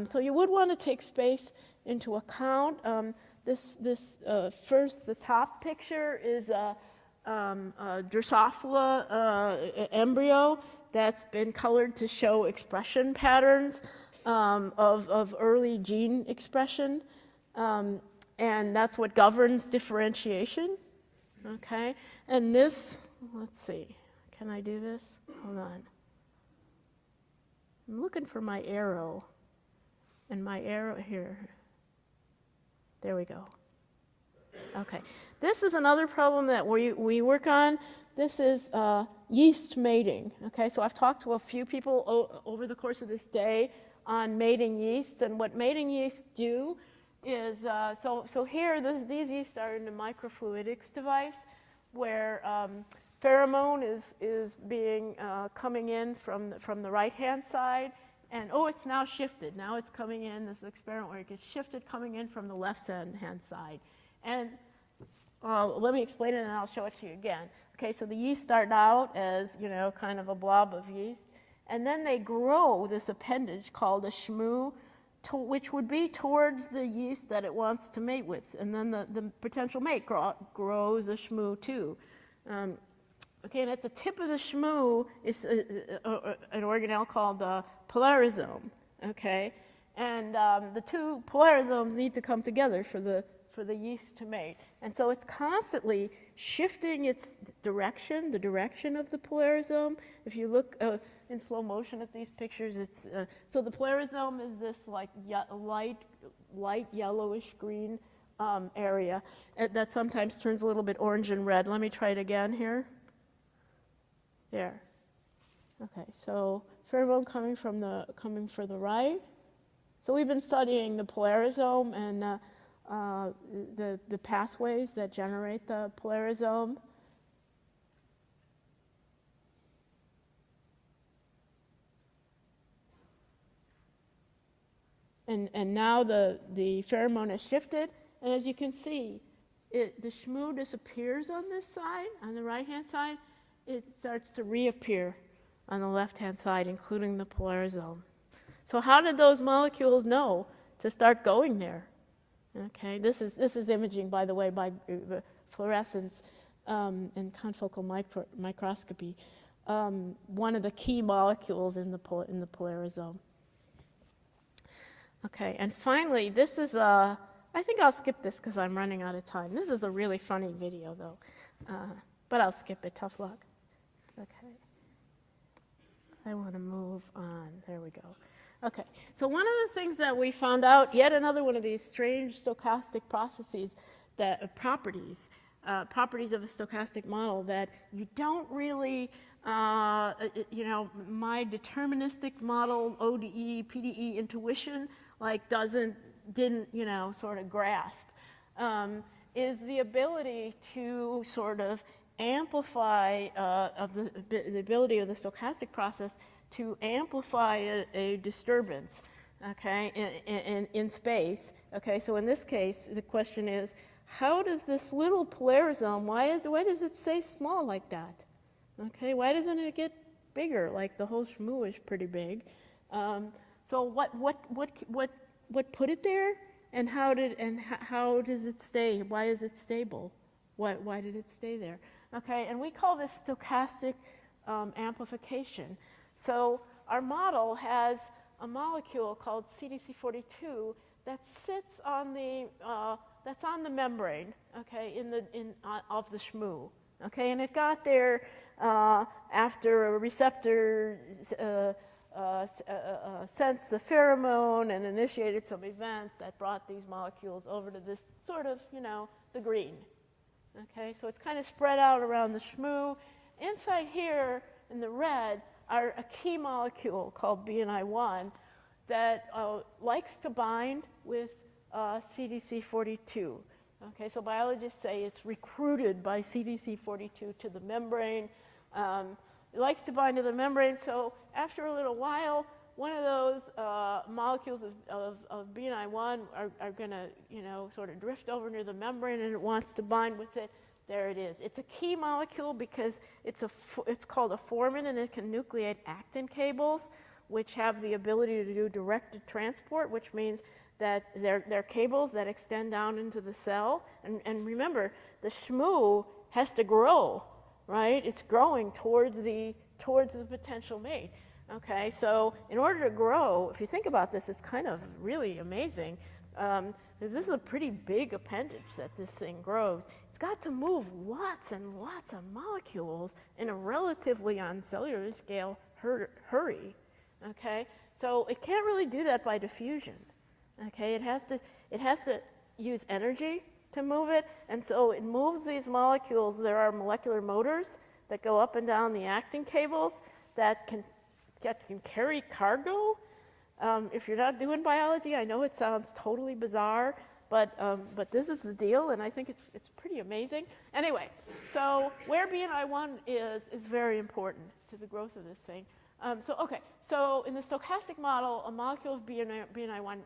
So you would want to take space into account. First, the top picture is a Drosophila embryo that's been colored to show expression patterns of early gene expression. And that's what governs differentiation. Okay? And this, let's see, can I do this? Hold on. I'm looking for my arrow. And my arrow here. There we go. Okay. This is another problem that we work on. This is yeast mating. Okay, so I've talked to a few people over the course of this day on mating yeast, and what mating yeasts do is, so here, these yeast are in a microfluidics device where pheromone is being coming in from the right-hand side, and it's now shifted. Now it's coming in, this experiment where it gets shifted coming in from the left-hand side. And let me explain it and I'll show it to you again. Okay, so the yeast start out as, kind of a blob of yeast, and then they grow this appendage called a shmoo, which would be towards the yeast that it wants to mate with. And then the potential mate grows a shmoo too. Okay, and at the tip of the shmoo is an organelle called the polarisome. Okay, and the two polarisomes need to come together for the yeast to mate. And so it's constantly shifting its direction, the direction of the polarisome. If you look in slow motion at these pictures, it's so the polarisome is this like light yellowish green area that sometimes turns a little bit orange and red. Let me try it again here. There. Okay, so pheromone coming for the right. So we've been studying the polarisome and the pathways that generate the polarisome. And now the pheromone has shifted, and as you can see, the shmoo disappears on this side, on the right-hand side. It starts to reappear on the left-hand side, including the polarisome. So how did those molecules know to start going there? Okay, this is imaging, by the way, by fluorescence and confocal microscopy. One of the key molecules in the polarisome. Okay, and finally, this is I think I'll skip this because I'm running out of time. This is a really funny video, though, but I'll skip it. Tough luck. Okay. I want to move on. There we go. Okay, so one of the things that we found out, yet another one of these strange stochastic processes, that properties of a stochastic model that you don't really, my deterministic model, ODE, PDE intuition, like didn't sort of grasp, is the ability to sort of amplify the ability of the stochastic process to amplify a disturbance, okay, in space. Okay, so in this case, the question is, how does this little polarisome, why does it stay small like that? Okay, why doesn't it get bigger? Like the whole shmoo is pretty big. So what put it there, and how does it stay? Why is it stable? Why did it stay there? Okay, and we call this stochastic amplification. So our model has a molecule called CDC42 that sits on that's on the membrane, okay, of the shmoo, okay, and it got there after a receptor sensed the pheromone and initiated some events that brought these molecules over to this sort of, the green, okay, so it's kind of spread out around the shmoo. Inside here in the red are a key molecule called BNI1 that likes to bind with CDC42. Okay, so biologists say it's recruited by CDC42 to the membrane. It likes to bind to the membrane, so after a little while, one of those molecules of BNI1 are going to, sort of drift over near the membrane, and it wants to bind with it. There it is. It's a key molecule because it's called a formin, and it can nucleate actin cables, which have the ability to do directed transport, which means that they're cables that extend down into the cell. And remember, the shmoo has to grow, right? It's growing towards the potential mate. Okay, so in order to grow, if you think about this, it's kind of really amazing. This is a pretty big appendage that this thing grows. It's got to move lots and lots of molecules in a relatively, on cellular scale, hurry. Okay, so it can't really do that by diffusion. Okay, it has to use energy to move it, and so it moves these molecules. There are molecular motors that go up and down the actin cables that can carry cargo. If you're not doing biology, I know it sounds totally bizarre, but this is the deal, and I think it's pretty amazing. Anyway, so where BNI1 is very important to the growth of this thing. So in the stochastic model, a molecule of BNI1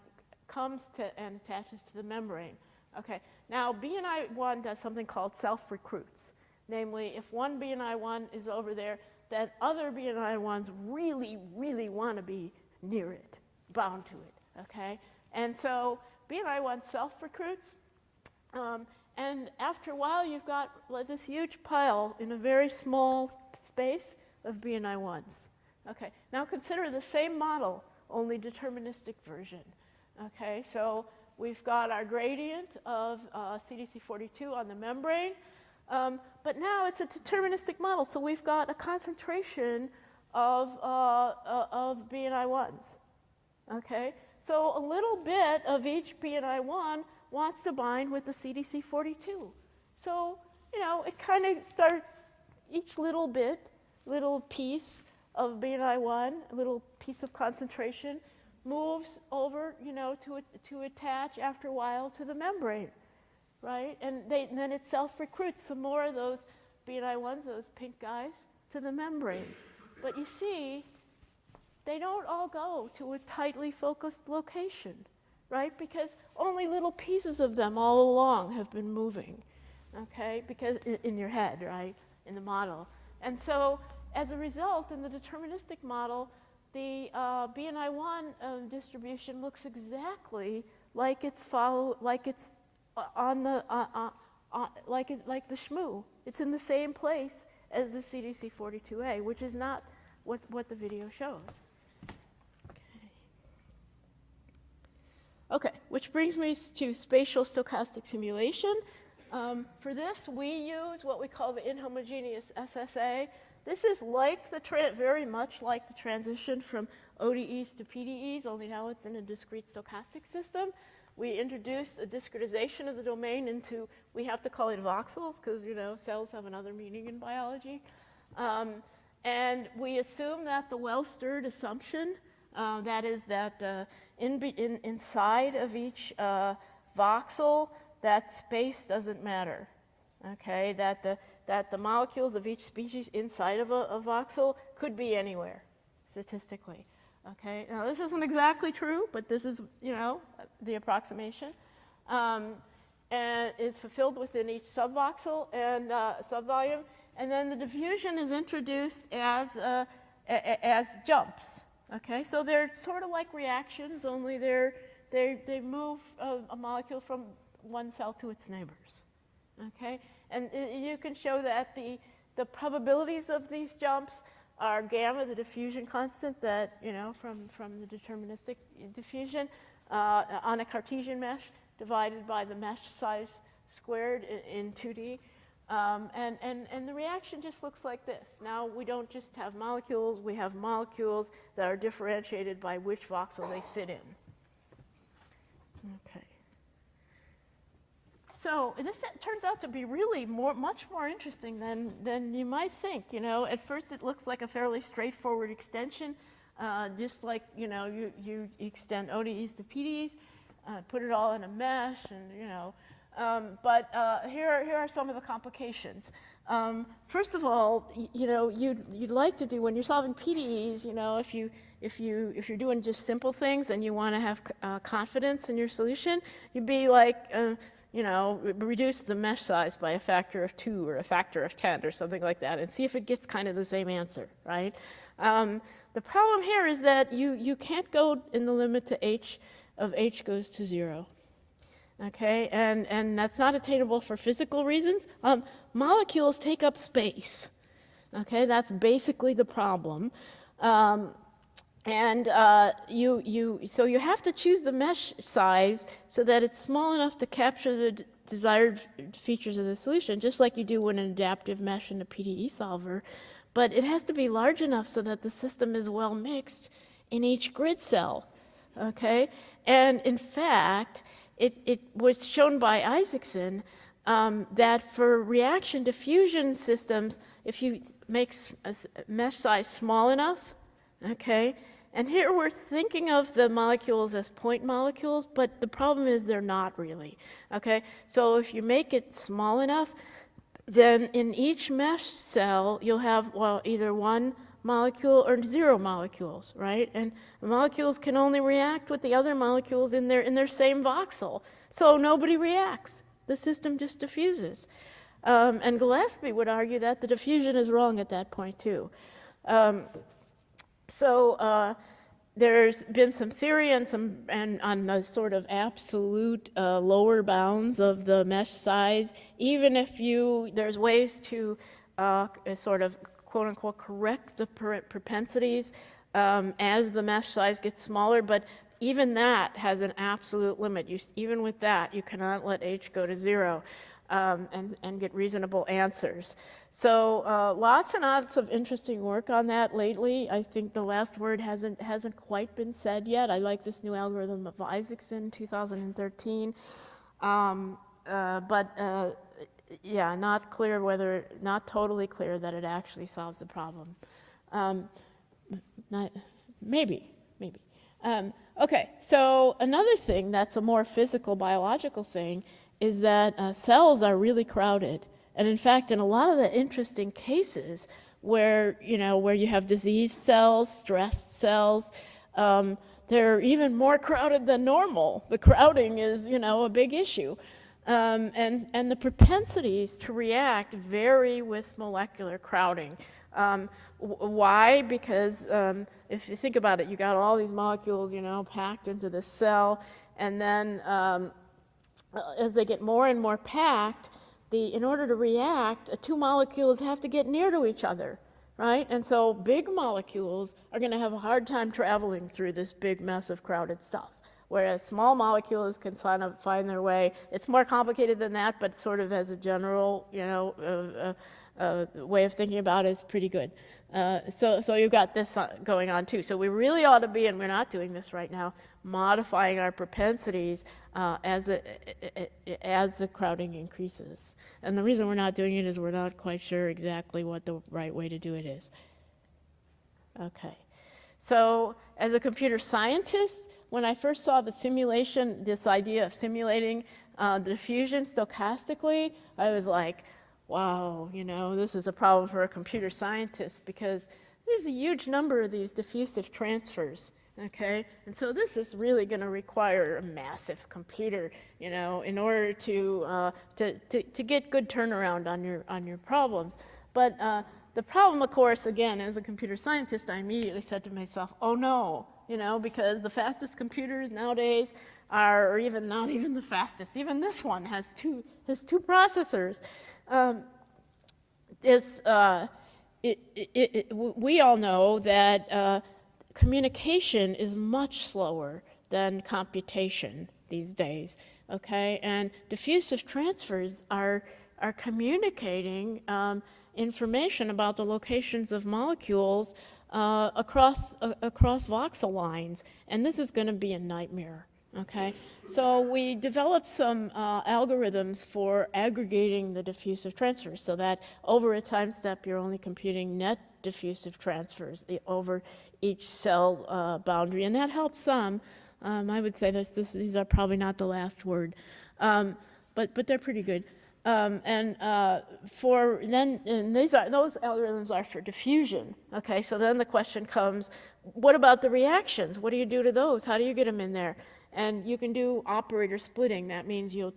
comes to and attaches to the membrane. Okay, now BNI1 does something called self-recruits. Namely, if one BNI1 is over there, then other BNI1s really, really want to be near it, bound to it, okay? And so BNI1 self-recruits, and after a while, you've got like this huge pile in a very small space of BNI1s. Okay, now consider the same model, only deterministic version. Okay, so we've got our gradient of CDC42 on the membrane, but now it's a deterministic model, so we've got a concentration of BNI1s. Okay, so a little bit of each BNI1 wants to bind with the CDC42. So, it kind of starts each little piece of BNI1, a little piece of concentration, moves over, to attach after a while to the membrane, right? And then it self-recruits some more of those BNI1s, those pink guys, to the membrane. But you see, they don't all go to a tightly focused location, right? Because only little pieces of them all along have been moving, okay? Because in your head, right, in the model. And so, as a result, in the deterministic model, the BNI1 distribution looks exactly like it's like the shmoo. It's in the same place as the CDC42A, which is not what the video shows. Okay, which brings me to spatial stochastic simulation. For this, we use what we call the Inhomogeneous SSA. This is like very much like the transition from ODEs to PDEs, only now it's in a discrete stochastic system. We introduced a discretization of the domain into, we have to call it voxels, because cells have another meaning in biology. And we assume that the well-stirred assumption, that is that inside of each voxel, that space doesn't matter. Okay, that the molecules of each species inside of a voxel could be anywhere, statistically. Okay, now this isn't exactly true, but this is, the approximation. And it's fulfilled within each subvoxel and subvolume. And then the diffusion is introduced as jumps. Okay, so they're sort of like reactions, only they move a molecule from one cell to its neighbors. Okay, and you can show that the probabilities of these jumps our gamma, the diffusion constant that, from the deterministic diffusion on a Cartesian mesh divided by the mesh size squared in 2D. And the reaction just looks like this. Now we don't just have molecules, we have molecules that are differentiated by which voxel they sit in. Okay. So this turns out to be really much more interesting than you might think. At first it looks like a fairly straightforward extension, just like you extend ODEs to PDEs, put it all in a mesh, and but here are some of the complications. First of all, you'd like to do when you're solving PDEs. If you're doing just simple things and you want to have confidence in your solution, you'd be like. Reduce the mesh size by a factor of 2 or a factor of 10 or something like that and see if it gets kind of the same answer, right? The problem here is that you can't go in the limit to h of h goes to 0, okay? And that's not attainable for physical reasons. Molecules take up space, okay? That's basically the problem. So you have to choose the mesh size so that it's small enough to capture the desired features of the solution, just like you do in an adaptive mesh in a PDE solver. But it has to be large enough so that the system is well mixed in each grid cell, okay? And in fact, it was shown by Isaacson that for reaction diffusion systems, if you make a mesh size small enough, okay, and here we're thinking of the molecules as point molecules, but the problem is they're not really, okay? So if you make it small enough, then in each mesh cell, you'll have, well, either one molecule or 0 molecules, right? And the molecules can only react with the other molecules in their same voxel. So nobody reacts. The system just diffuses. And Gillespie would argue that the diffusion is wrong at that point, too. There's been some theory and on the sort of absolute lower bounds of the mesh size. Even if there's ways to sort of quote unquote correct the propensities as the mesh size gets smaller, but even that has an absolute limit. Even with that, you cannot let h go to 0. And get reasonable answers. So lots and lots of interesting work on that lately. I think the last word hasn't quite been said yet. I like this new algorithm of Isaacson, 2013. Yeah, not totally clear that it actually solves the problem. Maybe. Okay, so another thing that's a more physical, biological thing is that cells are really crowded. And in fact, in a lot of the interesting cases where you have diseased cells, stressed cells, they're even more crowded than normal. The crowding is, a big issue. And the propensities to react vary with molecular crowding. Why? Because if you think about it, you got all these molecules, packed into this cell, and then as they get more and more packed, in order to react, two molecules have to get near to each other, right? And so big molecules are going to have a hard time traveling through this big mess of crowded stuff, whereas small molecules can kind of find their way. It's more complicated than that, but sort of as a general, way of thinking about it is pretty good. So you've got this going on too. So we really ought to be, and we're not doing this right now, modifying our propensities as the crowding increases. And the reason we're not doing it is we're not quite sure exactly what the right way to do it is. Okay. So as a computer scientist, when I first saw the simulation, this idea of simulating diffusion stochastically, I was like, wow, this is a problem for a computer scientist because there's a huge number of these diffusive transfers, okay? And so this is really going to require a massive computer, in order to get good turnaround on your problems. But the problem, of course, again, as a computer scientist, I immediately said to myself, oh no, because the fastest computers nowadays are even not even the fastest. Even this one has two processors. we all know that communication is much slower than computation these days, okay? And diffusive transfers are communicating information about the locations of molecules across voxel lines, and this is going to be a nightmare. Okay, so we developed some algorithms for aggregating the diffusive transfers so that over a time step you're only computing net diffusive transfers over each cell boundary, and that helps some. I would say these are probably not the last word, but they're pretty good. And those algorithms are for diffusion. Okay, so then the question comes, what about the reactions? What do you do to those? How do you get them in there? And you can do operator splitting. That means you'll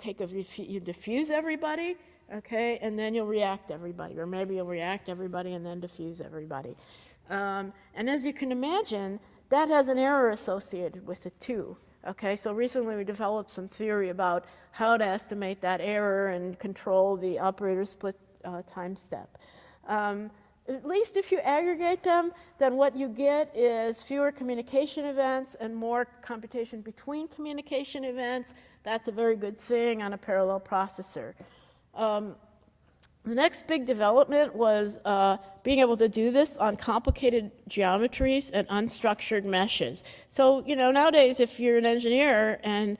you diffuse everybody, okay, and then you'll react everybody, or maybe you'll react everybody and then diffuse everybody. And as you can imagine, that has an error associated with it too. Okay, so recently we developed some theory about how to estimate that error and control the operator split time step. At least if you aggregate them, then what you get is fewer communication events and more computation between communication events. That's a very good thing on a parallel processor. The next big development was being able to do this on complicated geometries and unstructured meshes. So, you know, nowadays if you're an engineer and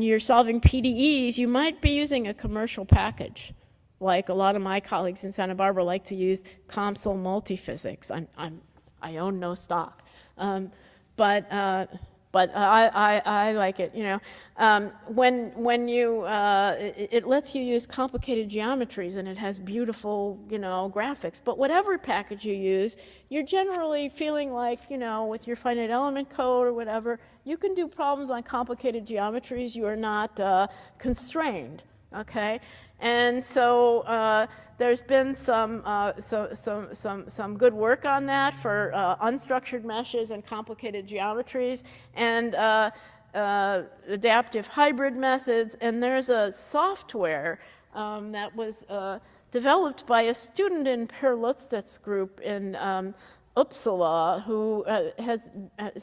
you're solving PDEs, you might be using a commercial package. Like a lot of my colleagues in Santa Barbara like to use COMSOL multiphysics. I own no stock, but I like it. You know, when you it lets you use complicated geometries and it has beautiful, you know, graphics. But whatever package you use, you're generally feeling like, you know, with your finite element code or whatever, you can do problems on complicated geometries. You are not constrained. Okay. And so there's been some good work on that for unstructured meshes and complicated geometries and adaptive hybrid methods. And there's a software that was developed by a student in Per Lutstedt's group in Uppsala, who has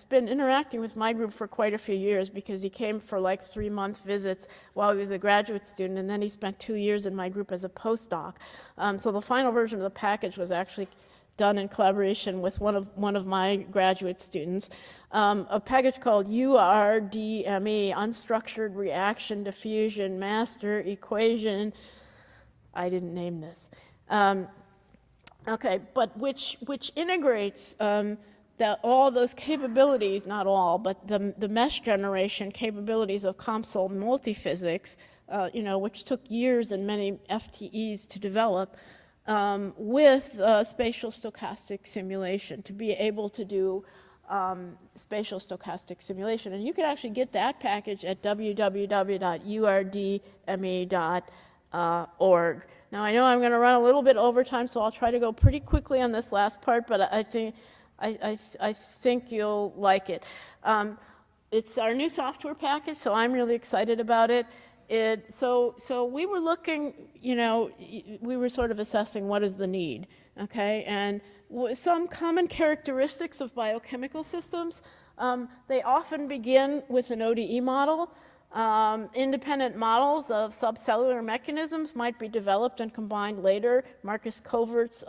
been interacting with my group for quite a few years because he came for like 3-month visits while he was a graduate student, and then he spent 2 years in my group as a postdoc. So the final version of the package was actually done in collaboration with one of my graduate students. A package called URDME, Unstructured Reaction Diffusion Master Equation. I didn't name this. Okay, but which integrates all those capabilities, not all, but the mesh generation capabilities of COMSOL multiphysics, you know, which took years and many FTEs to develop, with spatial stochastic simulation to be able to do spatial stochastic simulation. And you can actually get that package at www.urdme.org. Now I know I'm going to run a little bit over time, so I'll try to go pretty quickly on this last part, but I think you'll like it. It's our new software package, so I'm really excited about it. So we were looking, you know, we were sort of assessing what is the need, okay? And some common characteristics of biochemical systems, they often begin with an ODE model. Independent models of subcellular mechanisms might be developed and combined later. Marcus Covert's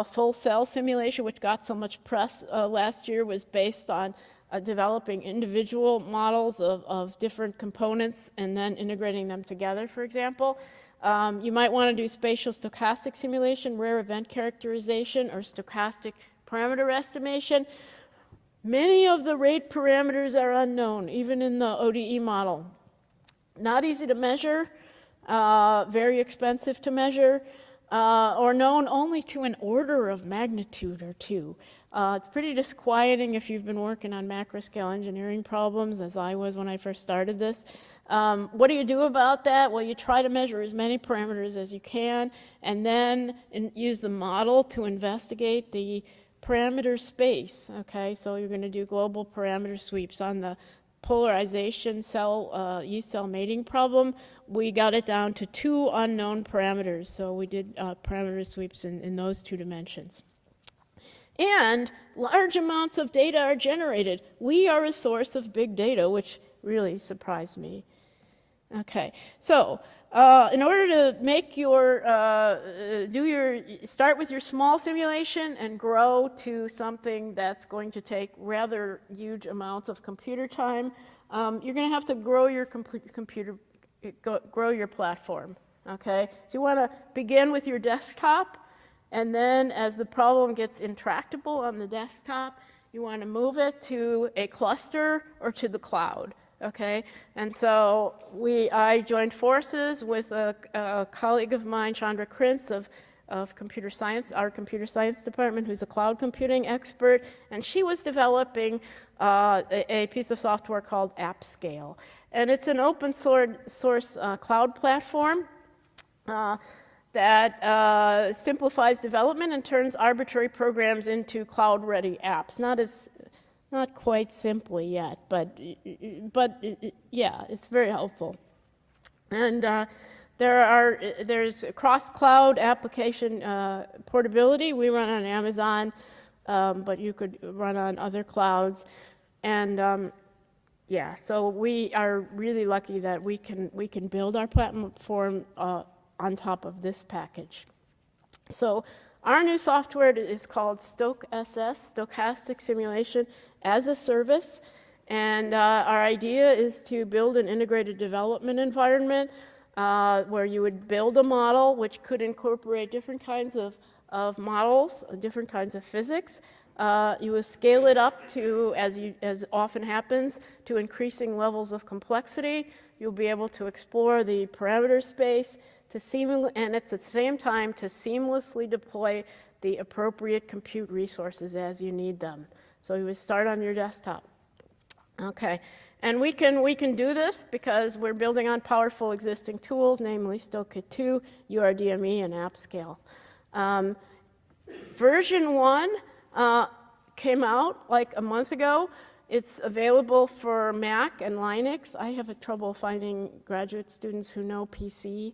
full cell simulation, which got so much press last year, was based on developing individual models of different components and then integrating them together, for example. You might want to do spatial stochastic simulation, rare event characterization, or stochastic parameter estimation. Many of the rate parameters are unknown, even in the ODE model. Not easy to measure, very expensive to measure, or known only to an order of magnitude or two. It's pretty disquieting if you've been working on macro-scale engineering problems, as I was when I first started this. What do you do about that? Well, you try to measure as many parameters as you can, and then use the model to investigate the parameter space, okay? So you're going to do global parameter sweeps. On the polarization cell, yeast cell mating problem, we got it down to 2 unknown parameters. So we did parameter sweeps in those 2 dimensions. And large amounts of data are generated. We are a source of big data, which really surprised me. Okay, so in order to make your, start with your small simulation and grow to something that's going to take rather huge amounts of computer time, you're going to have to grow your grow your platform. Okay, so you want to begin with your desktop, and then as the problem gets intractable on the desktop, you want to move it to a cluster or to the cloud. Okay, and so I joined forces with a colleague of mine, Chandra Krintz of computer science, our computer science department, who's a cloud computing expert, and she was developing a piece of software called AppScale. And it's an open source cloud platform that simplifies development and turns arbitrary programs into cloud-ready apps. Not quite simply yet, but yeah, it's very helpful. And there's cross-cloud application portability. We run on Amazon, but you could run on other clouds. And yeah, so we are really lucky that we can build our platform on top of this package. So our new software is called StochSS, Stochastic Simulation as a Service. And our idea is to build an integrated development environment where you would build a model which could incorporate different kinds of models, different kinds of physics. You would scale it up to, as often happens, to increasing levels of complexity. You'll be able to explore the parameter space and at the same time to seamlessly deploy the appropriate compute resources as you need them. So you would start on your desktop. Okay, and we can do this because we're building on powerful existing tools, namely Stochasticity, URDME, and AppScale. Version 1 came out like a month ago. It's available for Mac and Linux. I have trouble finding graduate students who know PC.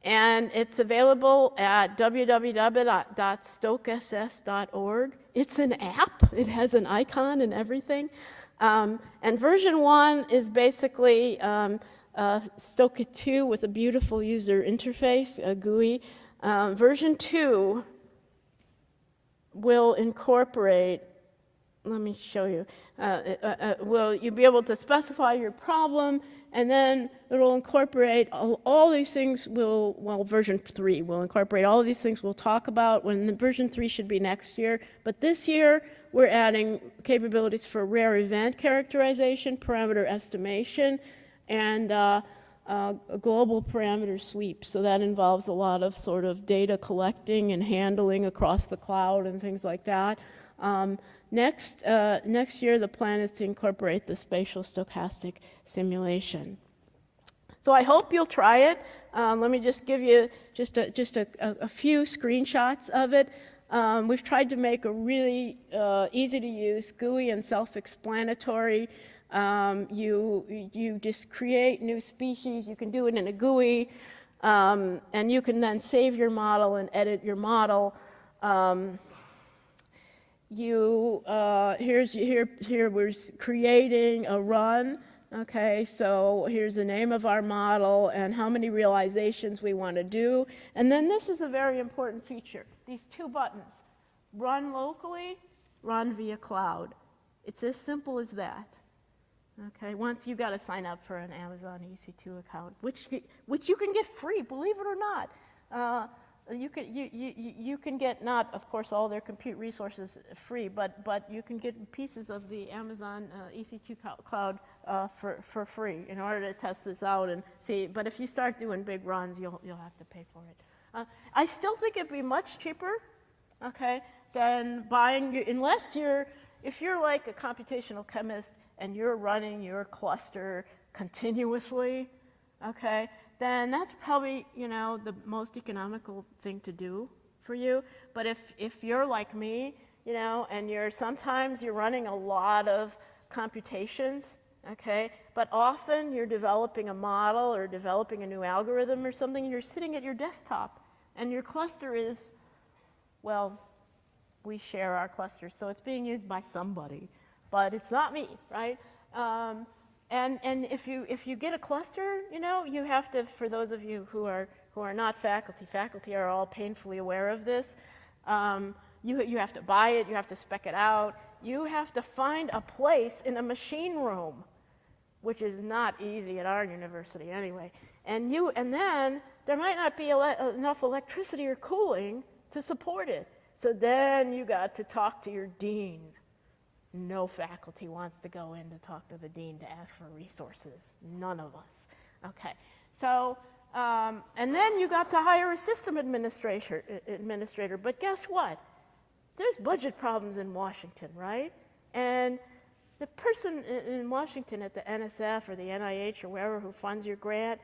And it's available at www.stochastic.org. It's an app. It has an icon and everything. And version 1 is basically Stochasticity with a beautiful user interface, a GUI. Version 2 will incorporate, let me show you, you'll be able to specify your problem, and then it'll incorporate all these things. Version 3 will incorporate all of these things we'll talk about when the version 3 should be next year. But this year, we're adding capabilities for rare event characterization, parameter estimation, and a global parameter sweep. So that involves a lot of sort of data collecting and handling across the cloud and things like that. Next year, the plan is to incorporate the spatial stochastic simulation. So I hope you'll try it. Let me just give you just a few screenshots of it. We've tried to make a really easy to use GUI and self-explanatory. You just create new species. You can do it in a GUI, and you can then save your model and edit your model. Here we're creating a run. Okay, so here's the name of our model and how many realizations we want to do. And then this is a very important feature. These two buttons, run locally, run via cloud. It's as simple as that. Okay, once you've got to sign up for an Amazon EC2 account, which you can get free, believe it or not. You can get not, of course, all their compute resources free, but you can get pieces of the Amazon EC2 cloud for free in order to test this out and see. But if you start doing big runs, you'll have to pay for it. I still think it'd be much cheaper, okay, than buying if you're like a computational chemist and you're running your cluster continuously, okay, then that's probably, the most economical thing to do for you. But if you're like me, and sometimes you're running a lot of computations, okay, but often you're developing a model or developing a new algorithm or something, and you're sitting at your desktop, and your cluster is, well, we share our clusters. So it's being used by somebody, but it's not me, right? And if you get a cluster, you know, you have to, for those of you who are not faculty are all painfully aware of this. You have to buy it, you have to spec it out, you have to find a place in a machine room, which is not easy at our university anyway. And then there might not be enough electricity or cooling to support it. So then you got to talk to your dean. No faculty wants to go in to talk to the dean to ask for resources. None of us. Okay. So, and then you got to hire a system administrator. But guess what? There's budget problems in Washington, right? And the person in Washington at the NSF or the NIH or wherever who funds your grant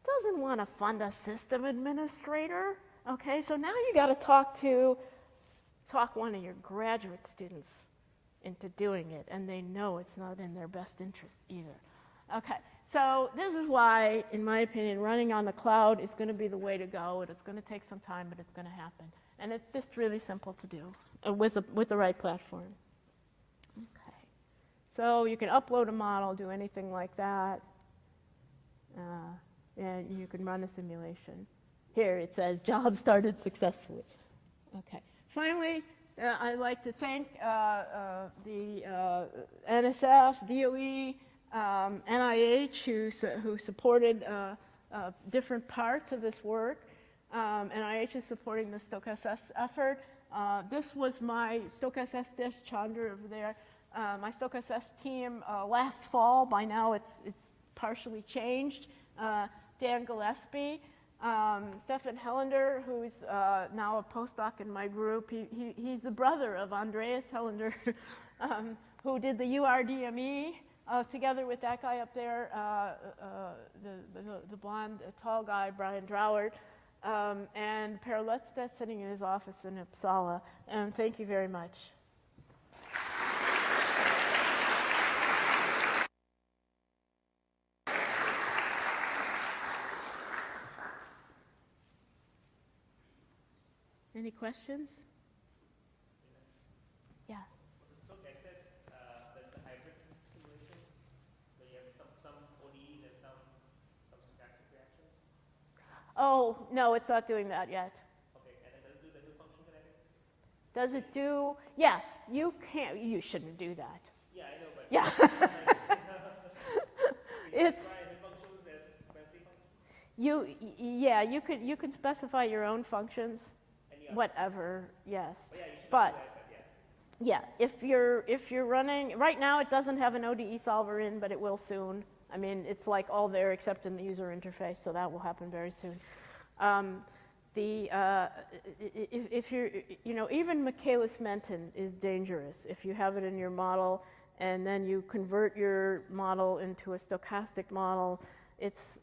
doesn't want to fund a system administrator. Okay, so now you got to talk one of your graduate students into doing it, and they know it's not in their best interest either. Okay, so this is why, in my opinion, running on the cloud is going to be the way to go, and it's going to take some time, but it's going to happen. And it's just really simple to do with the right platform. Okay, so you can upload a model, do anything like that, and you can run a simulation. Here it says job started successfully. Okay, finally, I'd like to thank the NSF, DOE, NIH, who supported different parts of this work. NIH is supporting the Stochastic effort. This was my Stochastic Chandra over there. My Stochastic team last fall. By now it's partially changed. Dan Gillespie. Stefan Hellender, who's now a postdoc in my group, he's the brother of Andreas Hellender, who did the URDME together with that guy up there, the blonde, tall guy, Brian Droward, and Per Lutstedt sitting in his office in Uppsala. And thank you very much. Any questions? Yeah. For the Stoch SS, there's the hybrid simulation, where you have some ODEs and some stochastic reactions. Oh, no, it's not doing that yet. Okay, and then does it do the new function kinetics? Does it do? Yeah, you shouldn't do that. Yeah, I know, but Yeah. It's functions, there's functions. you could specify your own functions. Whatever, yes. Well, yeah, you should but do that, but yeah, if you're running right now, it doesn't have an ODE solver in, but it will soon. I mean, it's like all there except in the user interface, so that will happen very soon. If you're, you know, even Michaelis-Menten is dangerous if you have it in your model and then you convert your model into a stochastic model. It's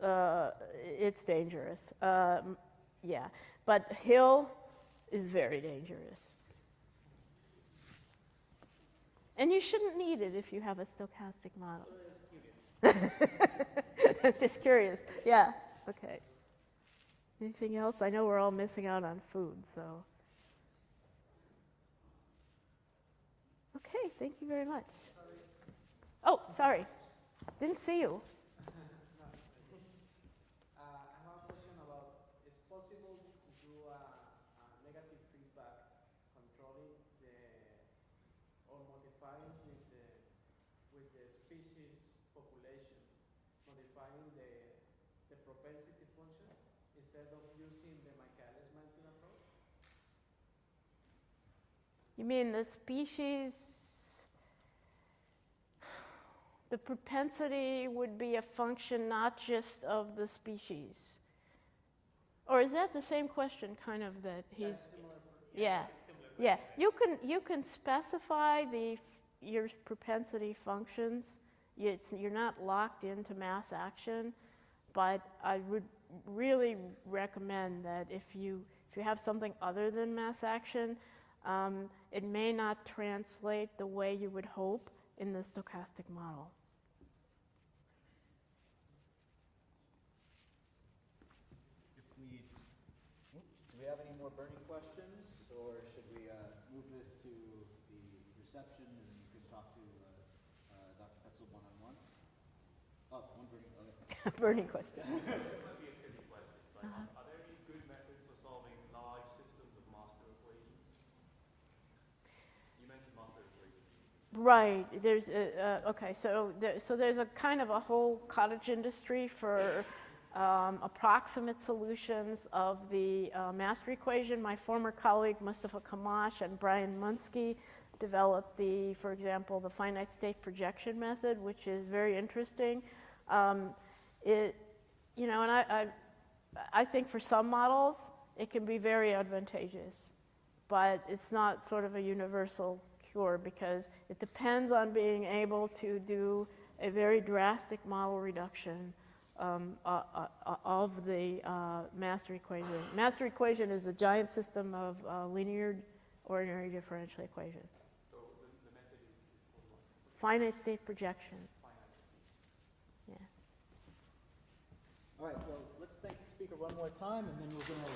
dangerous. Yeah, but Hill is very dangerous. And you shouldn't need it if you have a stochastic model. Just curious. Yeah, okay. Anything else? I know we're all missing out on food, so. Okay, thank you very much. Oh, sorry. Didn't see you. Propensity function instead of using the Michaelis-Menten approach? You mean the species, the propensity would be a function not just of the species? Or is that the same question kind of that he's, yeah. You can specify your propensity functions. You're not locked into mass action. But I would really recommend that if you have something other than mass action, it may not translate the way you would hope in the stochastic model. Do we have any more burning questions, or should we move this reception, and you can talk to Dr. Petzold one-on-one. Oh, one burning, okay. Burning question. This might be a silly question, but are there any good methods for solving large systems of master equations? You mentioned master equations. Right. There's okay. So there's a kind of a whole cottage industry for approximate solutions of the master equation. My former colleague Mustafa Kamash and Brian Munsky developed for example, the finite state projection method, which is very interesting. And I think for some models it can be very advantageous, but it's not sort of a universal cure because it depends on being able to do a very drastic model reduction of the master equation. Master equation is a giant system of linear ordinary differential equations. So the method is called what? Finite state projection. Finite state. Yeah. All right, well, let's thank the speaker one more time, and then we're going to